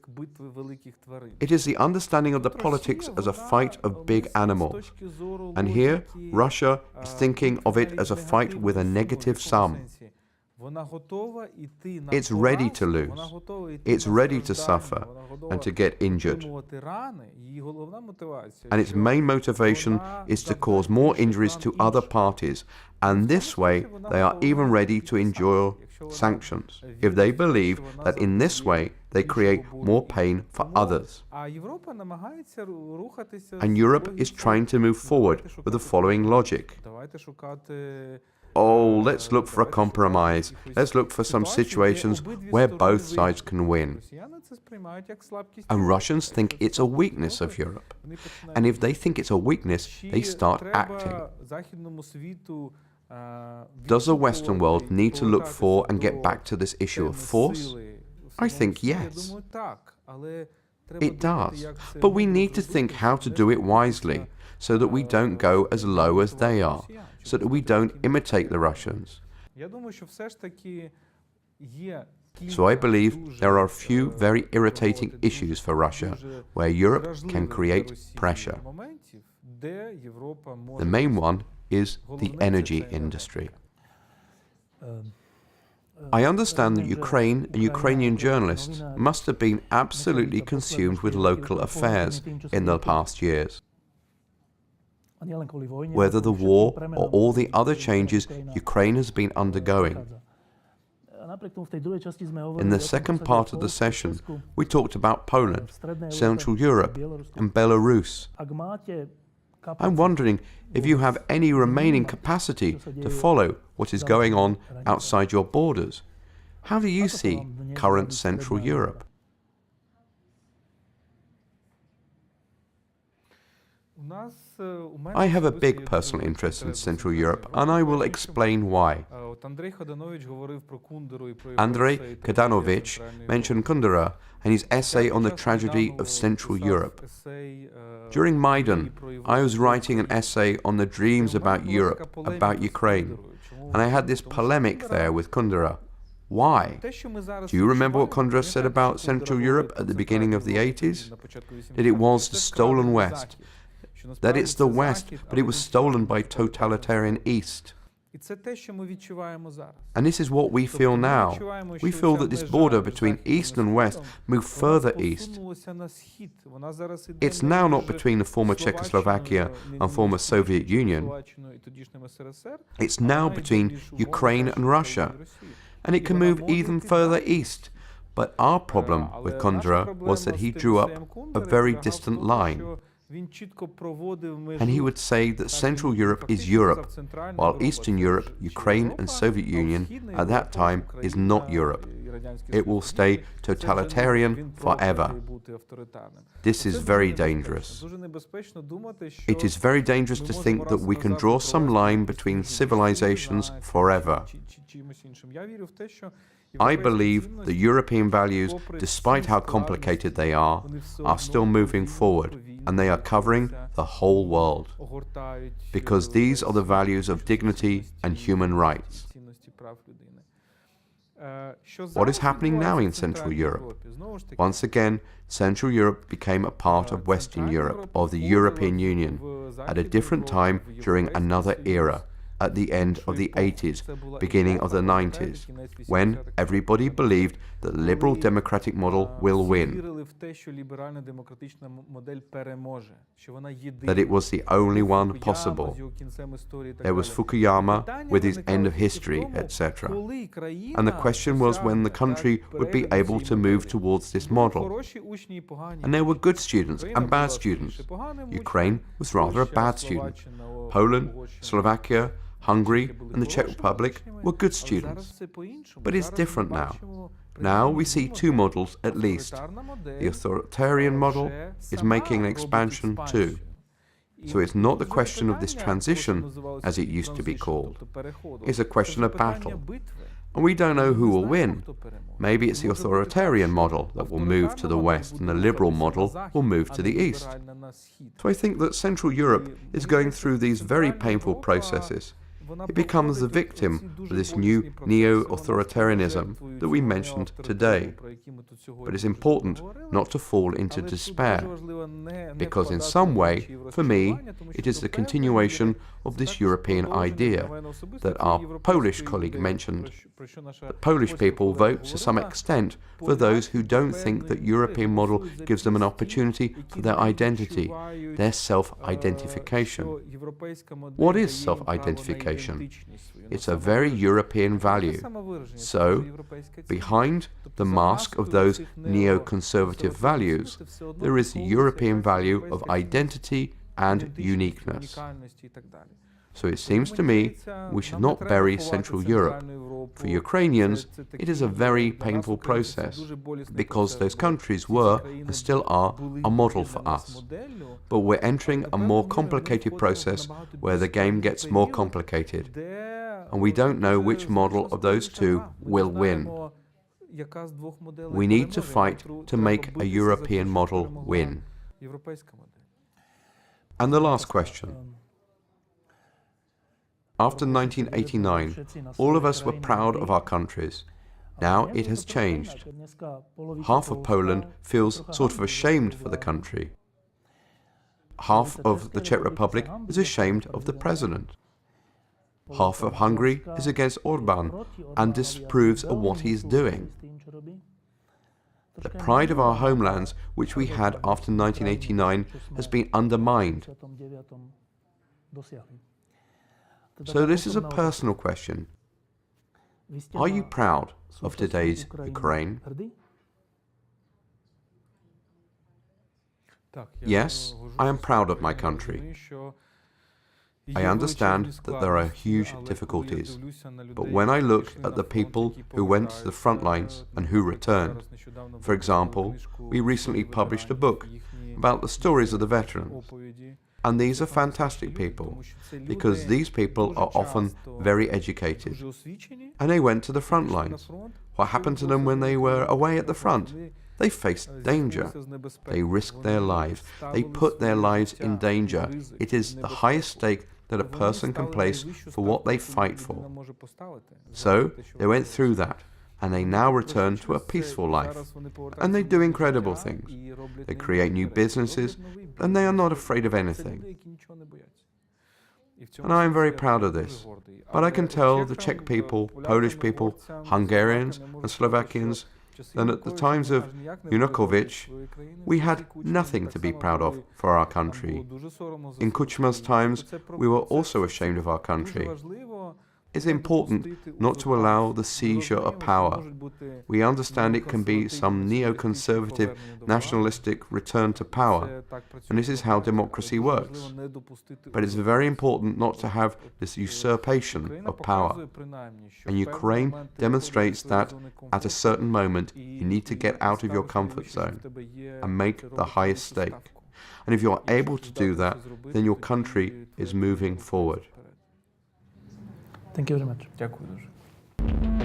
It is the understanding of the politics as a fight of big animals. And here, Russia is thinking of it as a fight with a negative sum. It's ready to lose. It's ready to suffer and to get injured. And its main motivation is to cause more injuries to other parties. And this way, they are even ready to endure sanctions, if they believe that in this way they create more pain for others. And Europe is trying to move forward with the following logic. Oh, let's look for a compromise. Let's look for some situations where both sides can win. And Russians think it's a weakness of Europe. And if they think it's a weakness, they start acting. Does the Western world need to look for and get back to this issue of force? I think yes. It does. But we need to think how to do it wisely, so that we don't go as low as they are, so that we don't imitate the Russians. So I believe there are a few very irritating issues for Russia, where Europe can create pressure. The main one is the energy industry. I understand that Ukraine and Ukrainian journalists must have been absolutely consumed with local affairs in the past years. Whether the war or all the other changes Ukraine has been undergoing. In the second part of the session, we talked about Poland, Central Europe, and Belarus. I'm wondering if you have any remaining capacity to follow what is going on outside your borders. How do you see current Central Europe? I have a big personal interest in Central Europe, and I will explain why. Andrei Khadanovich mentioned Kundera and his essay on the tragedy of Central Europe. During Maidan, I was writing an essay on the dreams about Europe, about Ukraine, and I had this polemic there with Kundera. Why? Do you remember what Kundera said about Central Europe at the beginning of the 80s? That it was the stolen West. That it's the West, but it was stolen by totalitarian East. And this is what we feel now. We feel that this border between East and West moved further east. It's now not between the former Czechoslovakia and former Soviet Union. It's now between Ukraine and Russia. And it can move even further east. But our problem with Kundera was that he drew up a very distant line. And he would say that Central Europe is Europe, while Eastern Europe, Ukraine and Soviet Union at that time is not Europe. It will stay totalitarian forever. This is very dangerous. It is very dangerous to think that we can draw some line between civilizations forever. I believe the European values, despite how complicated they are still moving forward, and they are covering the whole world, because these are the values of dignity and human rights. What is happening now in Central Europe? Once again, Central Europe became a part of Western Europe, of the European Union, at a different time during another era, at the end of the 80s, beginning of the 90s, when everybody believed that the liberal democratic model will win, that it was the only one possible. There was Fukuyama with his end of history, etc. And the question was when the country would be able to move towards this model. And there were good students and bad students. Ukraine was rather a bad student. Poland, Slovakia, Hungary and the Czech Republic were good students. But it's different now. Now we see two models at least. The authoritarian model is making an expansion too. So it's not the question of this transition, as it used to be called. It's a question of battle. And we don't know who will win. Maybe it's the authoritarian model that will move to the west and the liberal model will move to the east. So I think that Central Europe is going through these very painful processes. It becomes the victim of this new neo-authoritarianism that we mentioned today. But it's important not to fall into despair, because in some way, for me, it is the continuation of this European idea that our Polish colleague mentioned. The Polish people vote to some extent for those who don't think that European model gives them an opportunity for their identity, their self-identification. What is self-identification? It's a very European value. So, behind the mask of those neo-conservative values, there is the European value of identity and uniqueness. So it seems to me we should not bury Central Europe. For Ukrainians, it is a very painful process, because those countries were, and still are, a model for us. But we're entering a more complicated process where the game gets more complicated, and we don't know which model of those two will win. We need to fight to make a European model win. And the last question. After 1989, all of us were proud of our countries. Now it has changed. Half of Poland feels sort of ashamed for the country. Half of the Czech Republic is ashamed of the president. Half of Hungary is against Orban and disapproves of what he is doing. The pride of our homelands, which we had after 1989, has been undermined. So this is a personal question. Are you proud of today's Ukraine? Yes, I am proud of my country. I understand that there are huge difficulties, but when I look at the people who went to the front lines and who returned, for example, we recently published a book about the stories of the veterans. And these are fantastic people, because these people are often very educated. And they went to the front lines. What happened to them when they were away at the front? They faced danger. They risked their lives. They put their lives in danger. It is the highest stake that a person can place for what they fight for. So they went through that, and they now return to a peaceful life. And they do incredible things. They create new businesses, and they are not afraid of anything. And I am very proud of this. But I can tell the Czech people, Polish people, Hungarians and Slovakians that at the times of Yanukovych, we had nothing to be proud of for our country. In Kuchma's times, we were also ashamed of our country. It's important not to allow the seizure of power. We understand it can be some neoconservative, nationalistic return to power, and this is how democracy works. But it's very important not to have this usurpation of power. And Ukraine demonstrates that at a certain moment you need to get out of your comfort zone and make the highest stake. And if you're able to do that, then your country is moving forward. Thank you very much. Дякую дуже.